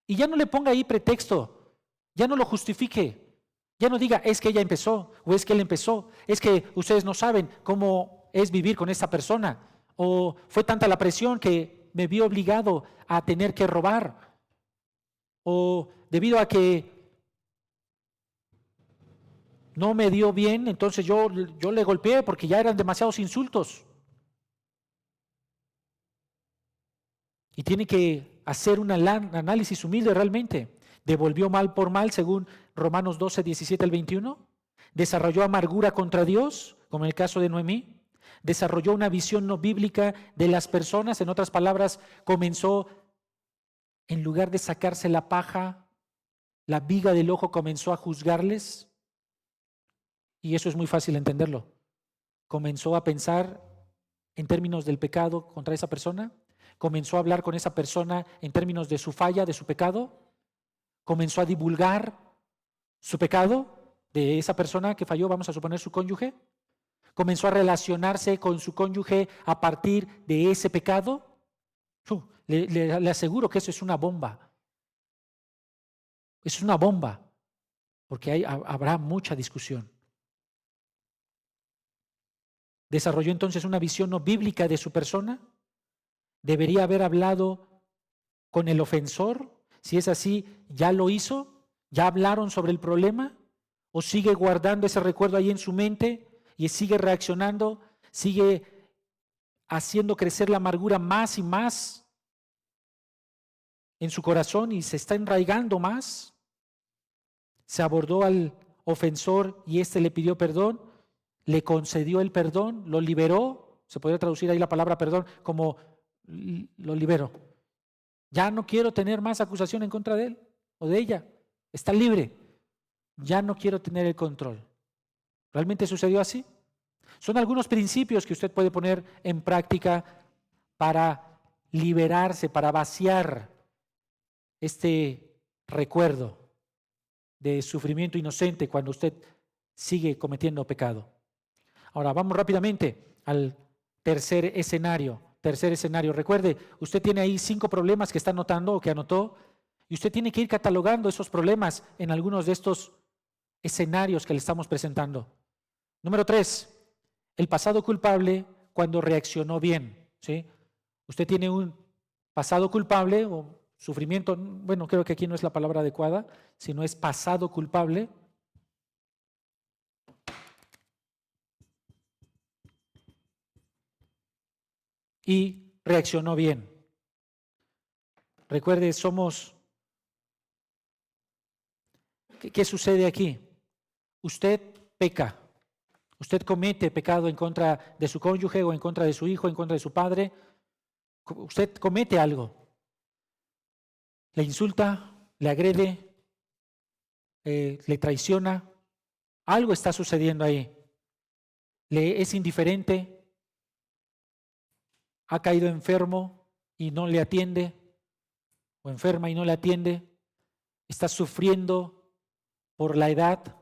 Y ya no le ponga ahí pretexto, ya no lo justifique, ya no diga es que ella empezó o es que él empezó, es que ustedes no saben cómo es vivir con esta persona o fue tanta la presión que me vi obligado a tener que robar o debido a que no me dio bien, entonces yo le golpeé porque ya eran demasiados insultos. Y tiene que hacer un análisis humilde realmente. ¿Devolvió mal por mal según Romanos 12, 17 al 21? ¿Desarrolló amargura contra Dios, como en el caso de Noemí? ¿Desarrolló una visión no bíblica de las personas? En otras palabras, comenzó, en lugar de sacarse la paja, la viga del ojo, comenzó a juzgarles. Y eso es muy fácil entenderlo. Comenzó a pensar en términos del pecado contra esa persona. Comenzó a hablar con esa persona en términos de su falla, de su pecado. Comenzó a divulgar su pecado de esa persona que falló, vamos a suponer su cónyuge. Comenzó a relacionarse con su cónyuge a partir de ese pecado. Le aseguro que eso es una bomba. Es una bomba, porque habrá mucha discusión. ¿Desarrolló entonces una visión no bíblica de su persona? ¿Debería haber hablado con el ofensor? Si es así, ¿ya lo hizo? ¿Ya hablaron sobre el problema? ¿O sigue guardando ese recuerdo ahí en su mente y sigue reaccionando, sigue haciendo crecer la amargura más y más en su corazón y se está enraigando más? ¿Se abordó al ofensor y éste le pidió perdón? ¿Le concedió el perdón? ¿Lo liberó? Se podría traducir ahí la palabra perdón como lo liberó. Ya no quiero tener más acusación en contra de él o de ella. Está libre. Ya no quiero tener el control. ¿Realmente sucedió así? Son algunos principios que usted puede poner en práctica para liberarse, para vaciar este recuerdo de sufrimiento inocente cuando usted sigue cometiendo pecado. Ahora, vamos rápidamente al tercer escenario. Recuerde, usted tiene ahí 5 problemas que está anotando o que anotó y usted tiene que ir catalogando esos problemas en algunos de estos escenarios que le estamos presentando. Número 3, el pasado culpable cuando reaccionó bien. ¿Sí? Usted tiene un pasado culpable o sufrimiento, bueno, creo que aquí no es la palabra adecuada, sino es pasado culpable. Y reaccionó bien. Recuerde, ¿Qué sucede aquí? Usted peca. Usted comete pecado en contra de su cónyuge o en contra de su hijo, en contra de su padre. Usted comete algo. Le insulta, le agrede, le traiciona. Algo está sucediendo ahí. Le es indiferente, ha caído enfermo y no le atiende. o enferma y no le atiende, está sufriendo por la edad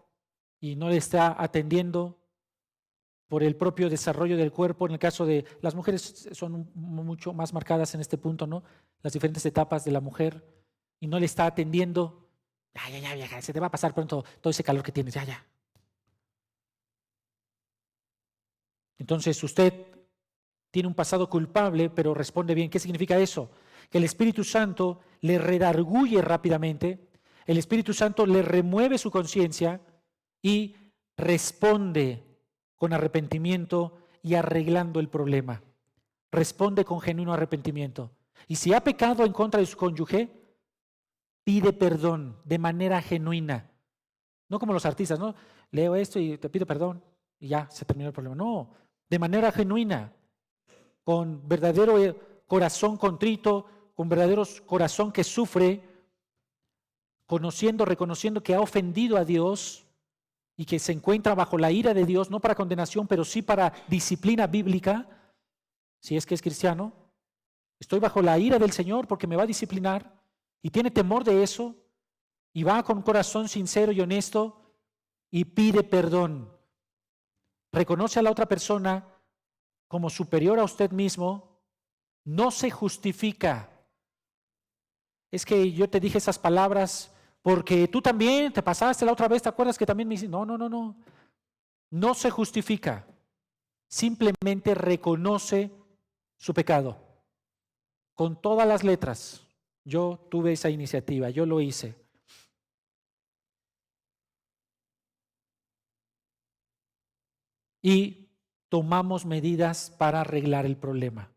y no le está atendiendo, por el propio desarrollo del cuerpo. En el caso de las mujeres son mucho más marcadas en este punto, ¿no? Las diferentes etapas de la mujer, y no le está atendiendo. Ya, vieja, se te va a pasar pronto todo ese calor que tienes, ya. Entonces usted tiene un pasado culpable, pero responde bien. ¿Qué significa eso? Que el Espíritu Santo le redarguye rápidamente, el Espíritu Santo le remueve su conciencia y responde con arrepentimiento y arreglando el problema. Responde con genuino arrepentimiento. Y si ha pecado en contra de su cónyuge, pide perdón de manera genuina. No como los artistas, ¿no? Leo esto y te pido perdón y ya se terminó el problema. No, de manera genuina, con verdadero corazón contrito, con verdadero corazón que sufre, conociendo, reconociendo que ha ofendido a Dios y que se encuentra bajo la ira de Dios, no para condenación, pero sí para disciplina bíblica, si es que es cristiano. Estoy bajo la ira del Señor porque me va a disciplinar y tiene temor de eso y va con un corazón sincero y honesto y pide perdón. Reconoce a la otra persona como superior a usted mismo, no se justifica. Es que yo te dije esas palabras porque tú también te pasaste la otra vez, ¿te acuerdas que también me hiciste? No. No se justifica. Simplemente reconoce su pecado. Con todas las letras. Yo tuve esa iniciativa, yo lo hice. Y tomamos medidas para arreglar el problema.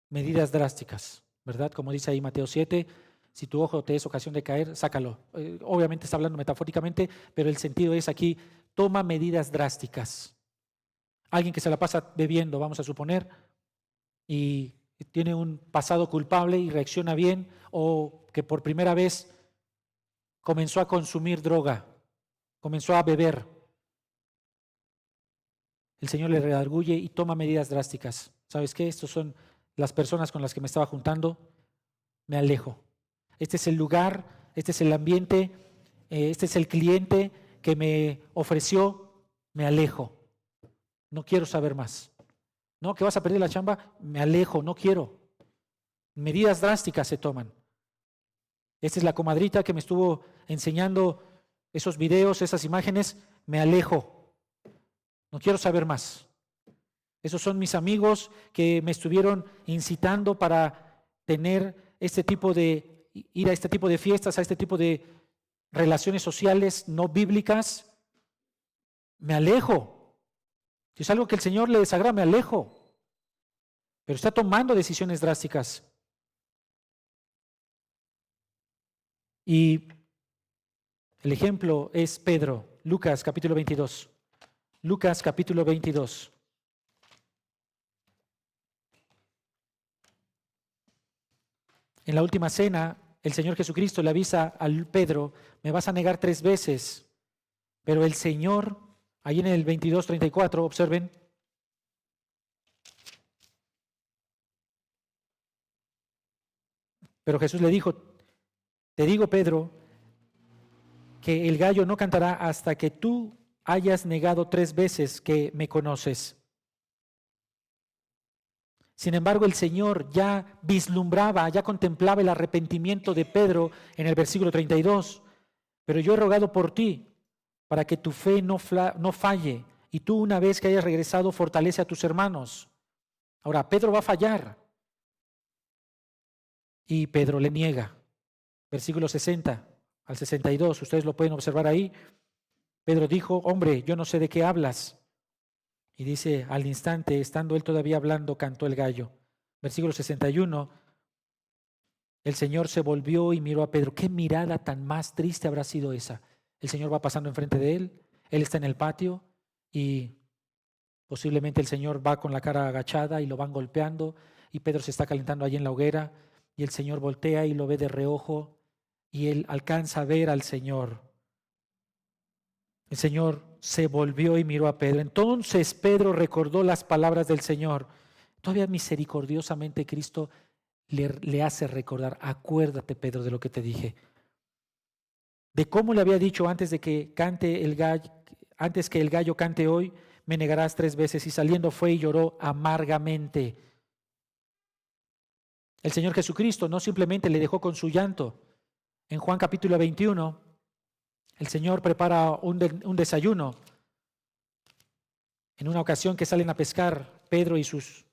Medidas drásticas, ¿verdad? Como dice ahí Mateo 7, si tu ojo te es ocasión de caer, sácalo. Obviamente está hablando metafóricamente, pero el sentido es aquí, toma medidas drásticas. Alguien que se la pasa bebiendo, vamos a suponer, y tiene un pasado culpable y reacciona bien, o que por primera vez comenzó a consumir droga, comenzó a beber. El Señor le redarguye y toma medidas drásticas. ¿Sabes qué? Estos son las personas con las que me estaba juntando. Me alejo. Este es el lugar, este es el ambiente, este es el cliente que me ofreció. Me alejo. No quiero saber más. No, que vas a perder la chamba. Me alejo, no quiero. Medidas drásticas se toman. Esta es la comadrita que me estuvo enseñando esos videos, esas imágenes. Me alejo. No quiero saber más. Esos son mis amigos que me estuvieron incitando para tener ir a este tipo de fiestas, a este tipo de relaciones sociales no bíblicas. Me alejo. Si es algo que el Señor le desagrada, me alejo. Pero está tomando decisiones drásticas. Y el ejemplo es Pedro, Lucas capítulo 22. Lucas capítulo 22. En la última cena, el Señor Jesucristo le avisa a Pedro, me vas a negar 3 veces. Pero el Señor, ahí en el 22:34, observen. Pero Jesús le dijo, te digo, Pedro, que el gallo no cantará hasta que tú hayas negado 3 veces que me conoces. Sin embargo, el Señor ya vislumbraba, ya contemplaba el arrepentimiento de Pedro en el versículo 32. Pero yo he rogado por ti para que tu fe no falle y tú una vez que hayas regresado fortalece a tus hermanos. Ahora, Pedro va a fallar y Pedro le niega. Versículo 60 al 62, ustedes lo pueden observar ahí. Pedro dijo, hombre, yo no sé de qué hablas. Y dice, al instante, estando él todavía hablando, cantó el gallo. Versículo 61, el Señor se volvió y miró a Pedro. ¿Qué mirada tan más triste habrá sido esa? El Señor va pasando enfrente de él, él está en el patio y posiblemente el Señor va con la cara agachada y lo van golpeando y Pedro se está calentando allí en la hoguera y el Señor voltea y lo ve de reojo y él alcanza a ver al Señor. El Señor se volvió y miró a Pedro. Entonces Pedro recordó las palabras del Señor. Todavía misericordiosamente Cristo le hace recordar, acuérdate, Pedro, de lo que te dije. De cómo le había dicho antes de que cante el gallo, antes que el gallo cante hoy, me negarás 3 veces. Y saliendo fue y lloró amargamente. El Señor Jesucristo no simplemente le dejó con su llanto. En Juan capítulo 21, el Señor prepara un desayuno. En una ocasión que salen a pescar Pedro y sus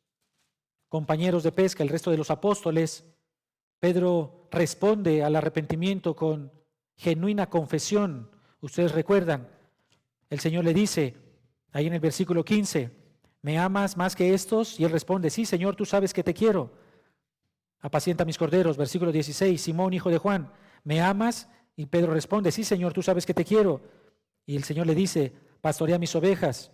compañeros de pesca, el resto de los apóstoles, Pedro responde al arrepentimiento con genuina confesión. Ustedes recuerdan, el Señor le dice, ahí en el versículo 15, ¿me amas más que estos? Y él responde, sí, Señor, tú sabes que te quiero. Apacienta mis corderos. Versículo 16, Simón, hijo de Juan, ¿me amas? Y Pedro responde, sí, Señor, tú sabes que te quiero. Y el Señor le dice, pastorea mis ovejas.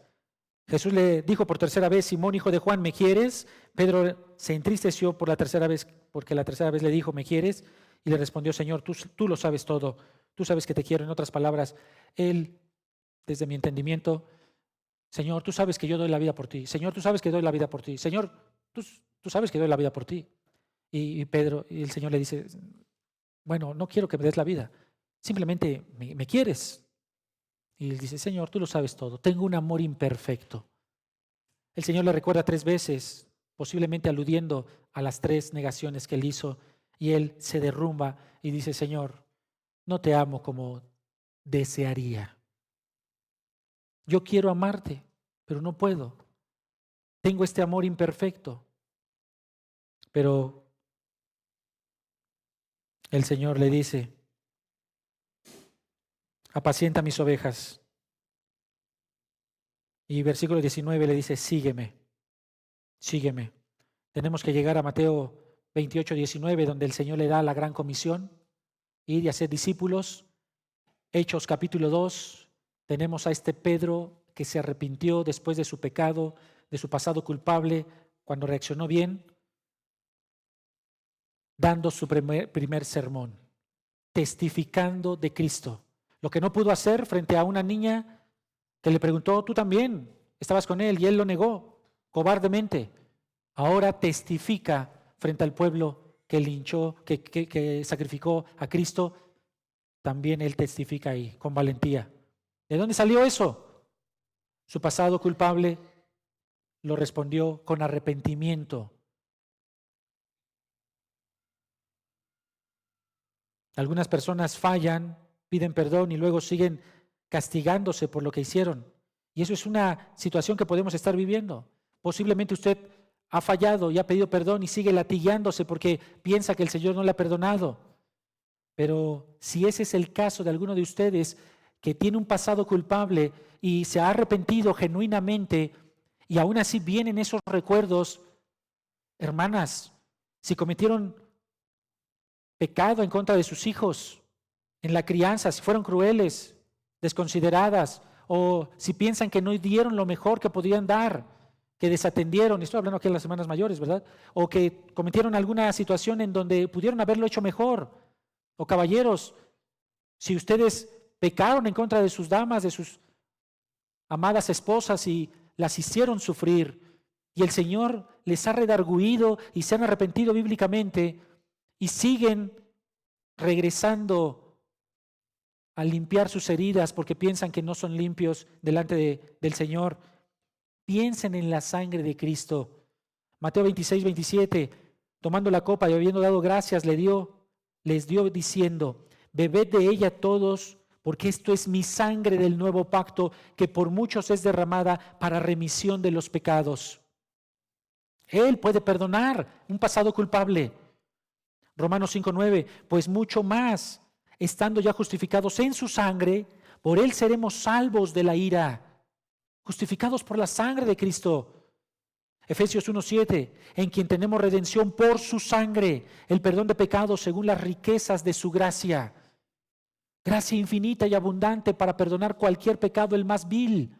Jesús le dijo por tercera vez, Simón, hijo de Juan, ¿me quieres? Pedro se entristeció por la tercera vez, porque la tercera vez le dijo, ¿me quieres? Y le respondió, Señor, tú lo sabes todo, tú sabes que te quiero. En otras palabras, él, desde mi entendimiento, Señor, tú sabes que yo doy la vida por ti. Señor, tú sabes que doy la vida por ti. Señor, tú sabes que doy la vida por ti. Y Pedro, y el Señor le dice, bueno, no quiero que me des la vida, simplemente me quieres. Y él dice, Señor, tú lo sabes todo, tengo un amor imperfecto. El Señor le recuerda 3 veces, posiblemente aludiendo a las 3 negaciones que él hizo, y él se derrumba y dice, Señor, no te amo como desearía. Yo quiero amarte, pero no puedo. Tengo este amor imperfecto. Pero el Señor le dice, apacienta mis ovejas. Y versículo 19 le dice, sígueme, sígueme. Tenemos que llegar a Mateo 28, 19, donde el Señor le da la gran comisión, ir y hacer discípulos. Hechos capítulo 2, tenemos a este Pedro que se arrepintió después de su pecado, de su pasado culpable, cuando reaccionó bien, dando su primer sermón, testificando de Cristo. Lo que no pudo hacer frente a una niña que le preguntó, tú también estabas con él, y él lo negó cobardemente. Ahora testifica frente al pueblo que linchó, que sacrificó a Cristo. También él testifica ahí, con valentía. ¿De dónde salió eso? Su pasado culpable lo respondió con arrepentimiento. Algunas personas fallan, piden perdón y luego siguen castigándose por lo que hicieron. Y eso es una situación que podemos estar viviendo. Posiblemente usted ha fallado y ha pedido perdón y sigue latigándose porque piensa que el Señor no le ha perdonado. Pero si ese es el caso de alguno de ustedes que tiene un pasado culpable y se ha arrepentido genuinamente y aún así vienen esos recuerdos, hermanas, si cometieron pecado en contra de sus hijos, en la crianza, si fueron crueles, desconsideradas, o si piensan que no dieron lo mejor que podían dar, que desatendieron, estoy hablando aquí de las hermanas mayores, ¿verdad? O que cometieron alguna situación en donde pudieron haberlo hecho mejor. O caballeros, si ustedes pecaron en contra de sus damas, de sus amadas esposas y las hicieron sufrir, y el Señor les ha redarguido y se han arrepentido bíblicamente y siguen regresando a limpiar sus heridas porque piensan que no son limpios delante del Señor, piensen en la sangre de Cristo. Mateo 26, 27, tomando la copa y habiendo dado gracias, les dio diciendo, bebed de ella todos, porque esto es mi sangre del nuevo pacto, que por muchos es derramada para remisión de los pecados. Él puede perdonar un pasado culpable. Romanos 5:9, pues mucho más, estando ya justificados en su sangre, por él seremos salvos de la ira, justificados por la sangre de Cristo. Efesios 1:7, en quien tenemos redención por su sangre, el perdón de pecados según las riquezas de su gracia. Gracia infinita y abundante para perdonar cualquier pecado, el más vil.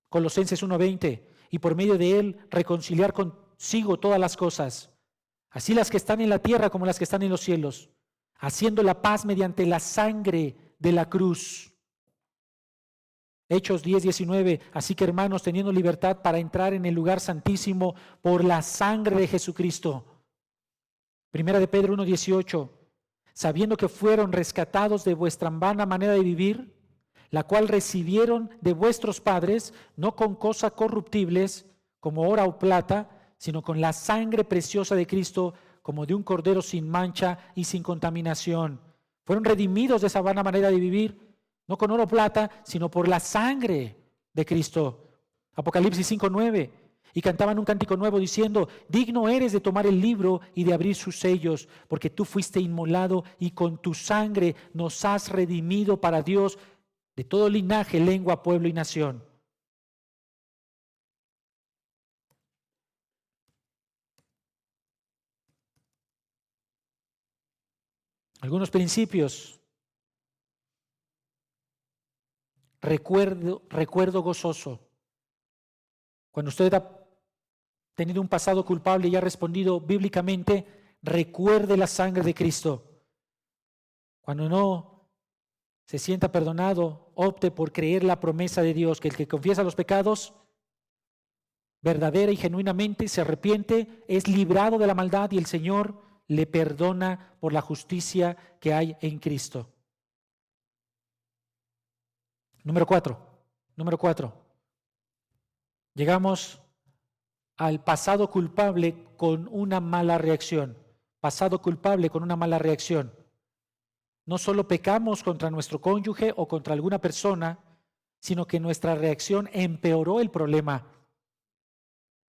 Colosenses 1:20, y por medio de él reconciliar consigo todas las cosas, así las que están en la tierra como las que están en los cielos, haciendo la paz mediante la sangre de la cruz. Hechos 10:19. Así que hermanos, teniendo libertad para entrar en el lugar santísimo por la sangre de Jesucristo. Primera de Pedro 1:18. Sabiendo que fueron rescatados de vuestra vana manera de vivir, la cual recibieron de vuestros padres, no con cosas corruptibles, como oro o plata, sino con la sangre preciosa de Cristo, como de un cordero sin mancha y sin contaminación. Fueron redimidos de esa vana manera de vivir, no con oro o plata, sino por la sangre de Cristo. Apocalipsis 5:9. Y cantaban un cántico nuevo diciendo: digno eres de tomar el libro y de abrir sus sellos, porque tú fuiste inmolado y con tu sangre nos has redimido para Dios de todo linaje, lengua, pueblo y nación. Algunos principios. Recuerdo gozoso. Cuando usted ha tenido un pasado culpable y ha respondido bíblicamente, recuerde la sangre de Cristo. Cuando no se sienta perdonado, opte por creer la promesa de Dios, que el que confiesa los pecados verdadera y genuinamente se arrepiente, es librado de la maldad y el Señor le perdona por la justicia que hay en Cristo. Número 4. Llegamos al pasado culpable con una mala reacción. Pasado culpable con una mala reacción. No solo pecamos contra nuestro cónyuge o contra alguna persona, sino que nuestra reacción empeoró el problema.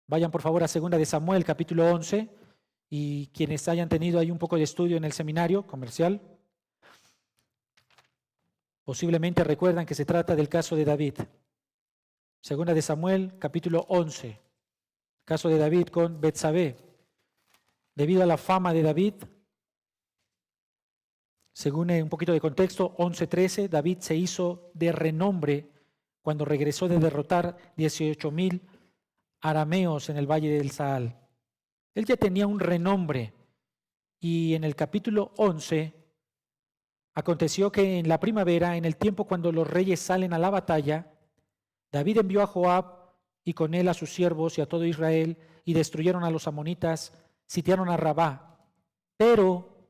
Vayan por favor a 2 de Samuel, capítulo 11, y quienes hayan tenido ahí un poco de estudio en el seminario comercial, posiblemente recuerdan que se trata del caso de David. 2 de Samuel, capítulo 11, caso de David con Betsabé. Debido a la fama de David, según un poquito de contexto, 11:13, David se hizo de renombre cuando regresó de derrotar 18,000 arameos en el valle del Saal. Él ya tenía un renombre y en el capítulo 11 aconteció que en la primavera, en el tiempo cuando los reyes salen a la batalla, David envió a Joab y con él a sus siervos y a todo Israel y destruyeron a los amonitas, sitiaron a Rabá. Pero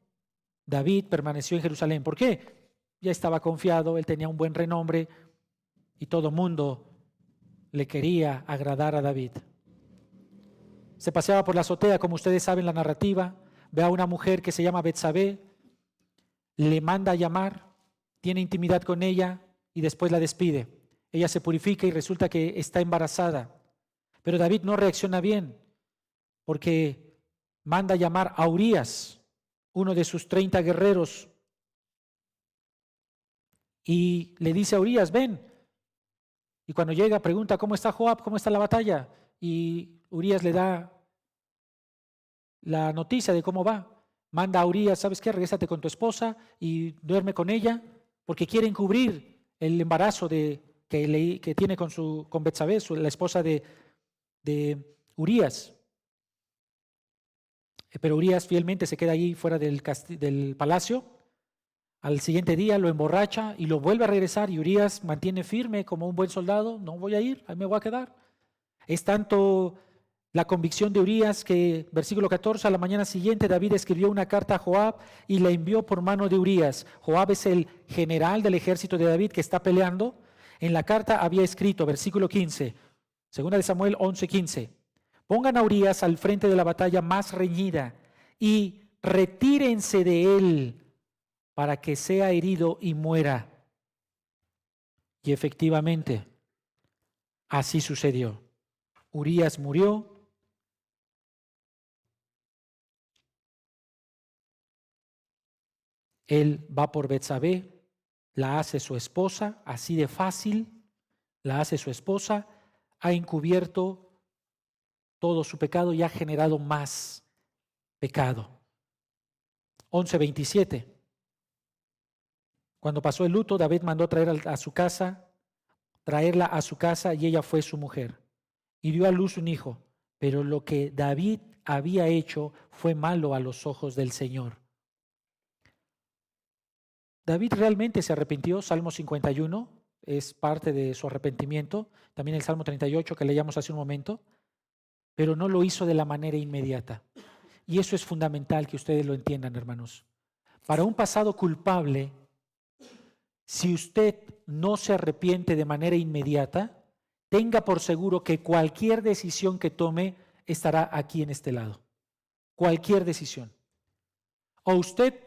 David permaneció en Jerusalén. ¿Por qué? Ya estaba confiado, él tenía un buen renombre y todo mundo le quería agradar a David. Se paseaba por la azotea, como ustedes saben la narrativa, ve a una mujer que se llama Betsabé, le manda a llamar, tiene intimidad con ella y después la despide. Ella se purifica y resulta que está embarazada. Pero David no reacciona bien porque manda a llamar a Urías, uno de sus 30 guerreros, y le dice a Urías: ven. Y cuando llega pregunta: ¿cómo está Joab? ¿Cómo está la batalla? Y Urías le da la noticia de cómo va. Manda a Urías: ¿sabes qué? Regrésate con tu esposa y duerme con ella, porque quieren cubrir el embarazo que tiene con Betsabé, la esposa de Urías. Pero Urías fielmente se queda allí fuera del palacio. Al siguiente día lo emborracha y lo vuelve a regresar, y Urías mantiene firme como un buen soldado: no voy a ir, ahí me voy a quedar. Es tanto la convicción de Urías que, versículo 14, a la mañana siguiente David escribió una carta a Joab y la envió por mano de Urías. Joab es el general del ejército de David que está peleando. En la carta había escrito, versículo 15, 2 de Samuel 11:15, pongan a Urías al frente de la batalla más reñida y retírense de él para que sea herido y muera. Y efectivamente, así sucedió. Urías murió. Él va por Betsabé, la hace su esposa, así de fácil, la hace su esposa, ha encubierto todo su pecado y ha generado más pecado. 11:27. Cuando pasó el luto, David mandó traerla a su casa y ella fue su mujer. Y dio a luz un hijo, pero lo que David había hecho fue malo a los ojos del Señor. David realmente se arrepintió, Salmo 51, es parte de su arrepentimiento, también el Salmo 38 que leíamos hace un momento, pero no lo hizo de la manera inmediata. Y eso es fundamental que ustedes lo entiendan, hermanos. Para un pasado culpable, si usted no se arrepiente de manera inmediata, tenga por seguro que cualquier decisión que tome estará aquí en este lado. Cualquier decisión. O usted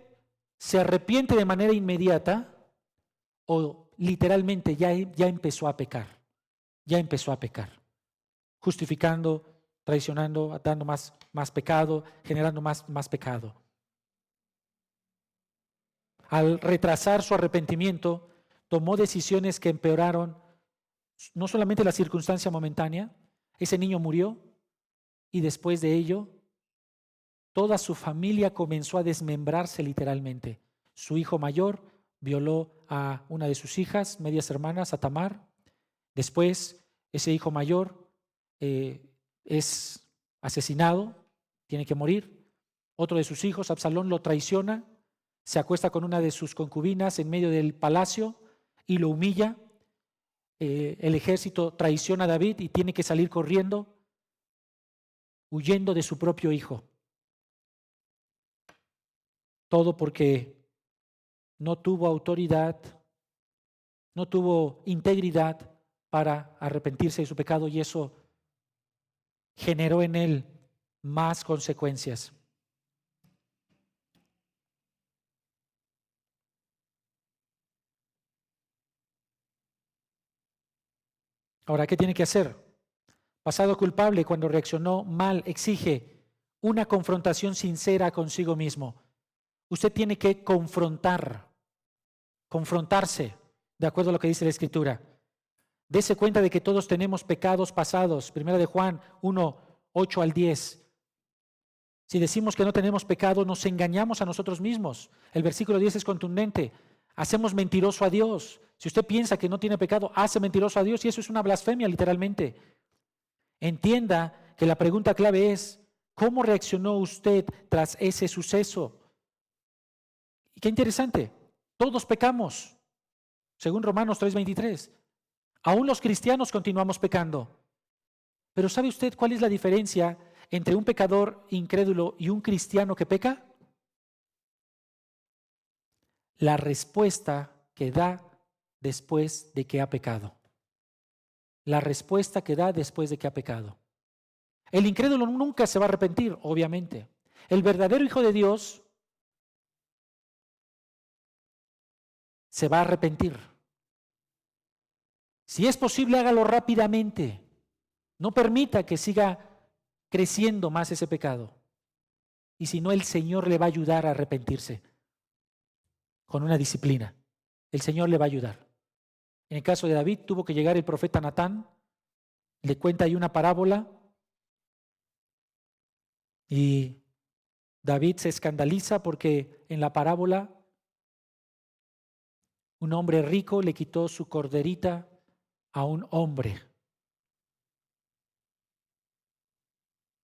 se arrepiente de manera inmediata o literalmente ya empezó a pecar. Ya empezó a pecar. Justificando, traicionando, dando más pecado, generando más pecado. Al retrasar su arrepentimiento, tomó decisiones que empeoraron no solamente la circunstancia momentánea, ese niño murió y después de ello, toda su familia comenzó a desmembrarse literalmente. Su hijo mayor violó a una de sus hijas, medias hermanas, a Tamar. Después, ese hijo mayor es asesinado, tiene que morir. Otro de sus hijos, Absalón, lo traiciona, se acuesta con una de sus concubinas en medio del palacio y lo humilla. El ejército traiciona a David y tiene que salir corriendo, huyendo de su propio hijo. Todo porque no tuvo autoridad, no tuvo integridad para arrepentirse de su pecado y eso generó en él más consecuencias. Ahora, ¿qué tiene que hacer? Pasado culpable, cuando reaccionó mal, exige una confrontación sincera consigo mismo. Usted tiene que confrontarse, de acuerdo a lo que dice la Escritura. Dese cuenta de que todos tenemos pecados pasados. Primera de Juan 1, 8 al 10. Si decimos que no tenemos pecado, nos engañamos a nosotros mismos. El versículo 10 es contundente. Hacemos mentiroso a Dios. Si usted piensa que no tiene pecado, hace mentiroso a Dios y eso es una blasfemia literalmente. Entienda que la pregunta clave es, ¿cómo reaccionó usted tras ese suceso? Y qué interesante, todos pecamos, según Romanos 3:23. Aún los cristianos continuamos pecando. Pero ¿sabe usted cuál es la diferencia entre un pecador incrédulo y un cristiano que peca? La respuesta que da después de que ha pecado. La respuesta que da después de que ha pecado. El incrédulo nunca se va a arrepentir, obviamente. El verdadero Hijo de Dios se va a arrepentir. Si es posible, hágalo rápidamente. No permita que siga creciendo más ese pecado. Y si no, el Señor le va a ayudar a arrepentirse con una disciplina. El Señor le va a ayudar. En el caso de David, tuvo que llegar el profeta Natán, le cuenta ahí una parábola y David se escandaliza porque en la parábola un hombre rico le quitó su corderita a un hombre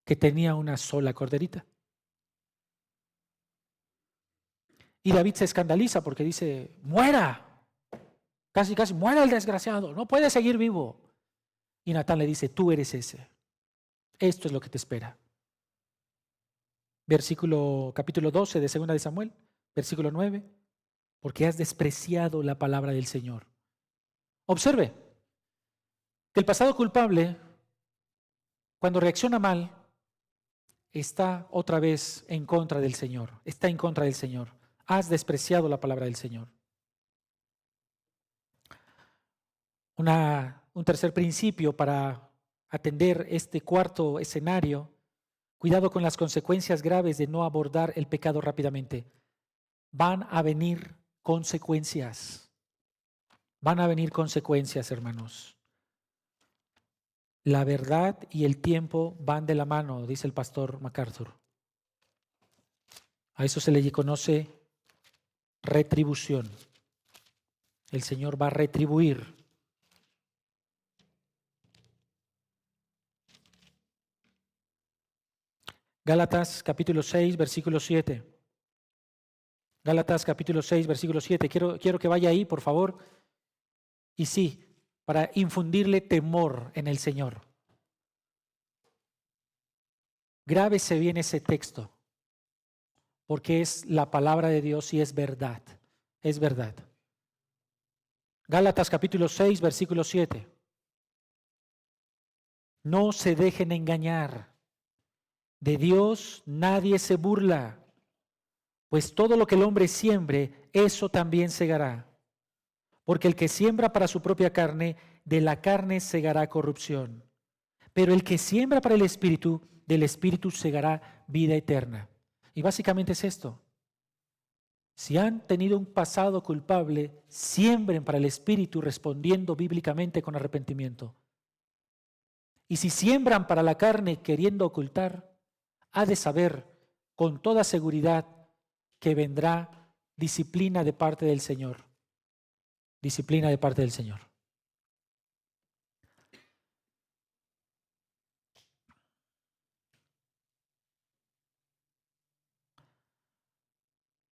que tenía una sola corderita. Y David se escandaliza porque dice, muera, casi muera el desgraciado, no puede seguir vivo. Y Natán le dice, tú eres ese, esto es lo que te espera. Capítulo 12 de 2 de Samuel, versículo 9, porque has despreciado la palabra del Señor. Observe que el pasado culpable, cuando reacciona mal, está otra vez en contra del Señor, está en contra del Señor. Has despreciado la palabra del Señor. Un tercer principio para atender este cuarto escenario, cuidado con las consecuencias graves de no abordar el pecado rápidamente. Van a venir consecuencias. Van a venir consecuencias, hermanos. La verdad y el tiempo van de la mano, dice el pastor MacArthur. A eso se le conoce retribución. El Señor va a retribuir. Gálatas capítulo 6, versículo 7. Gálatas capítulo 6, versículo 7. Quiero que vaya ahí, por favor. Y sí, para infundirle temor en el Señor. Grábese bien ese texto, porque es la palabra de Dios y es verdad. Es verdad. Gálatas capítulo 6, versículo 7. No se dejen engañar. De Dios nadie se burla, pues todo lo que el hombre siembre, eso también segará. Porque el que siembra para su propia carne, de la carne segará corrupción. Pero el que siembra para el Espíritu, del Espíritu segará vida eterna. Y básicamente es esto. Si han tenido un pasado culpable, siembren para el Espíritu respondiendo bíblicamente con arrepentimiento. Y si siembran para la carne queriendo ocultar, ha de saber con toda seguridad que vendrá disciplina de parte del Señor. Disciplina de parte del Señor.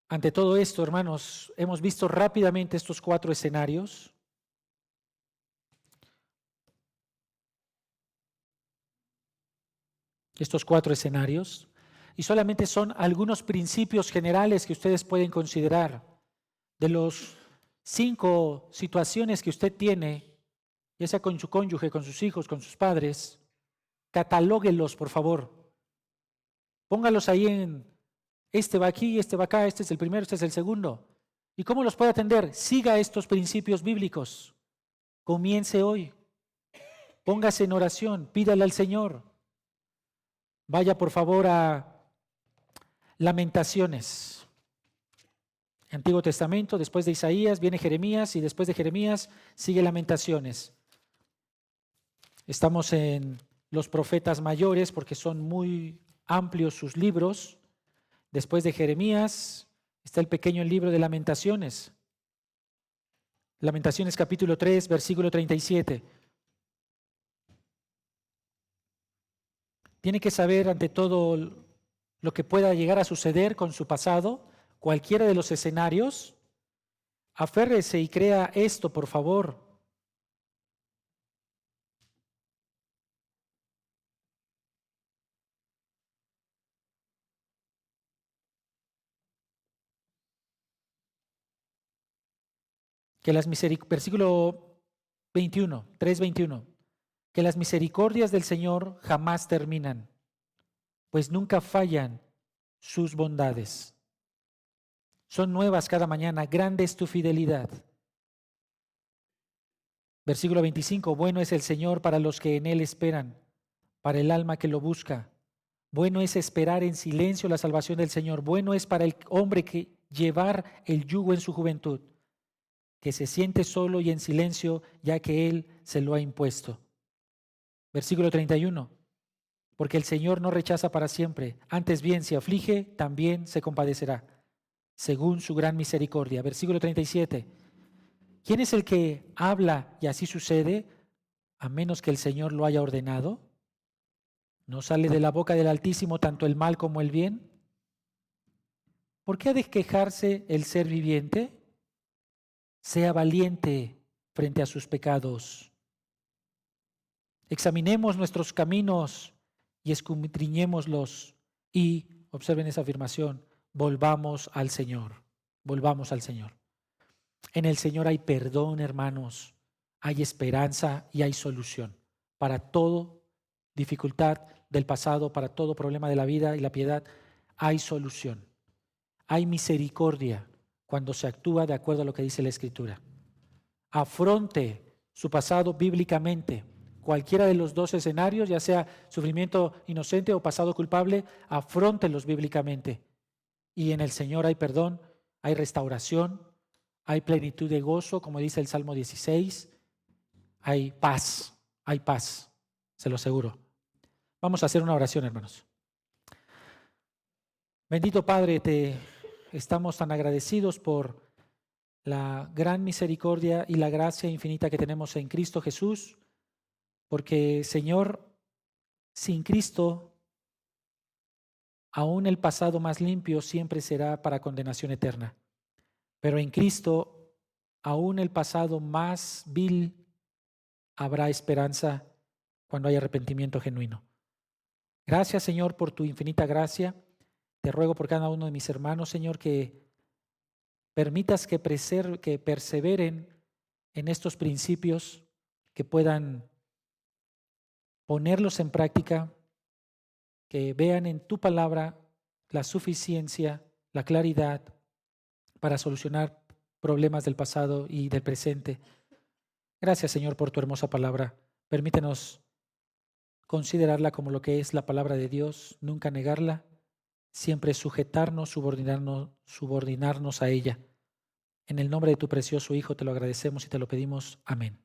Ante todo esto, hermanos, hemos visto rápidamente estos 4 escenarios. Estos 4 escenarios. Y solamente son algunos principios generales que ustedes pueden considerar de los 5 situaciones que usted tiene, ya sea con su cónyuge, con sus hijos, con sus padres. Catalóguelos, por favor. Póngalos ahí en, este va aquí, este va acá, este es el primero, este es el segundo. ¿Y cómo los puede atender? Siga estos principios bíblicos. Comience hoy. Póngase en oración, pídale al Señor. Vaya por favor a Lamentaciones. Antiguo Testamento, después de Isaías viene Jeremías y después de Jeremías sigue Lamentaciones. Estamos en los profetas mayores porque son muy amplios sus libros. Después de Jeremías está el pequeño libro de Lamentaciones. Lamentaciones capítulo 3, versículo 37. Tiene que saber ante todo lo que pueda llegar a suceder con su pasado, cualquiera de los escenarios. Aférrese y crea esto, por favor. Que las versículo 21, 3:21, que las misericordias del Señor jamás terminan, pues nunca fallan sus bondades. Son nuevas cada mañana, grande es tu fidelidad. Versículo 25, bueno es el Señor para los que en Él esperan, para el alma que lo busca. Bueno es esperar en silencio la salvación del Señor. Bueno es para el hombre que llevar el yugo en su juventud, que se siente solo y en silencio, ya que Él se lo ha impuesto. Versículo 31. Porque el Señor no rechaza para siempre, antes bien, si aflige, también se compadecerá, según su gran misericordia. Versículo 37. ¿Quién es el que habla y así sucede, a menos que el Señor lo haya ordenado? ¿No sale de la boca del Altísimo tanto el mal como el bien? ¿Por qué ha de quejarse el ser viviente? Sea valiente frente a sus pecados. Examinemos nuestros caminos y escudriñémoslos y, observen esa afirmación, volvamos al Señor. Volvamos al Señor. En el Señor hay perdón, hermanos, hay esperanza y hay solución para toda dificultad del pasado, para todo problema de la vida y la piedad. Hay solución. Hay misericordia cuando se actúa de acuerdo a lo que dice la Escritura. Afronte su pasado bíblicamente. Cualquiera de los 2 escenarios, ya sea sufrimiento inocente o pasado culpable, afróntelos bíblicamente. Y en el Señor hay perdón, hay restauración, hay plenitud de gozo, como dice el Salmo 16, hay paz, se lo aseguro. Vamos a hacer una oración, hermanos. Bendito Padre, te estamos tan agradecidos por la gran misericordia y la gracia infinita que tenemos en Cristo Jesús, porque, Señor, sin Cristo, aún el pasado más limpio siempre será para condenación eterna. Pero en Cristo aún el pasado más vil, habrá esperanza cuando hay arrepentimiento genuino. Gracias, Señor, por tu infinita gracia. Te ruego por cada uno de mis hermanos, Señor, que permitas que perseveren en estos principios, que puedan ponerlos en práctica, que vean en tu palabra la suficiencia, la claridad para solucionar problemas del pasado y del presente. Gracias, Señor, por tu hermosa palabra. Permítenos considerarla como lo que es la palabra de Dios, nunca negarla, siempre sujetarnos, subordinarnos a ella. En el nombre de tu precioso Hijo te lo agradecemos y te lo pedimos. Amén.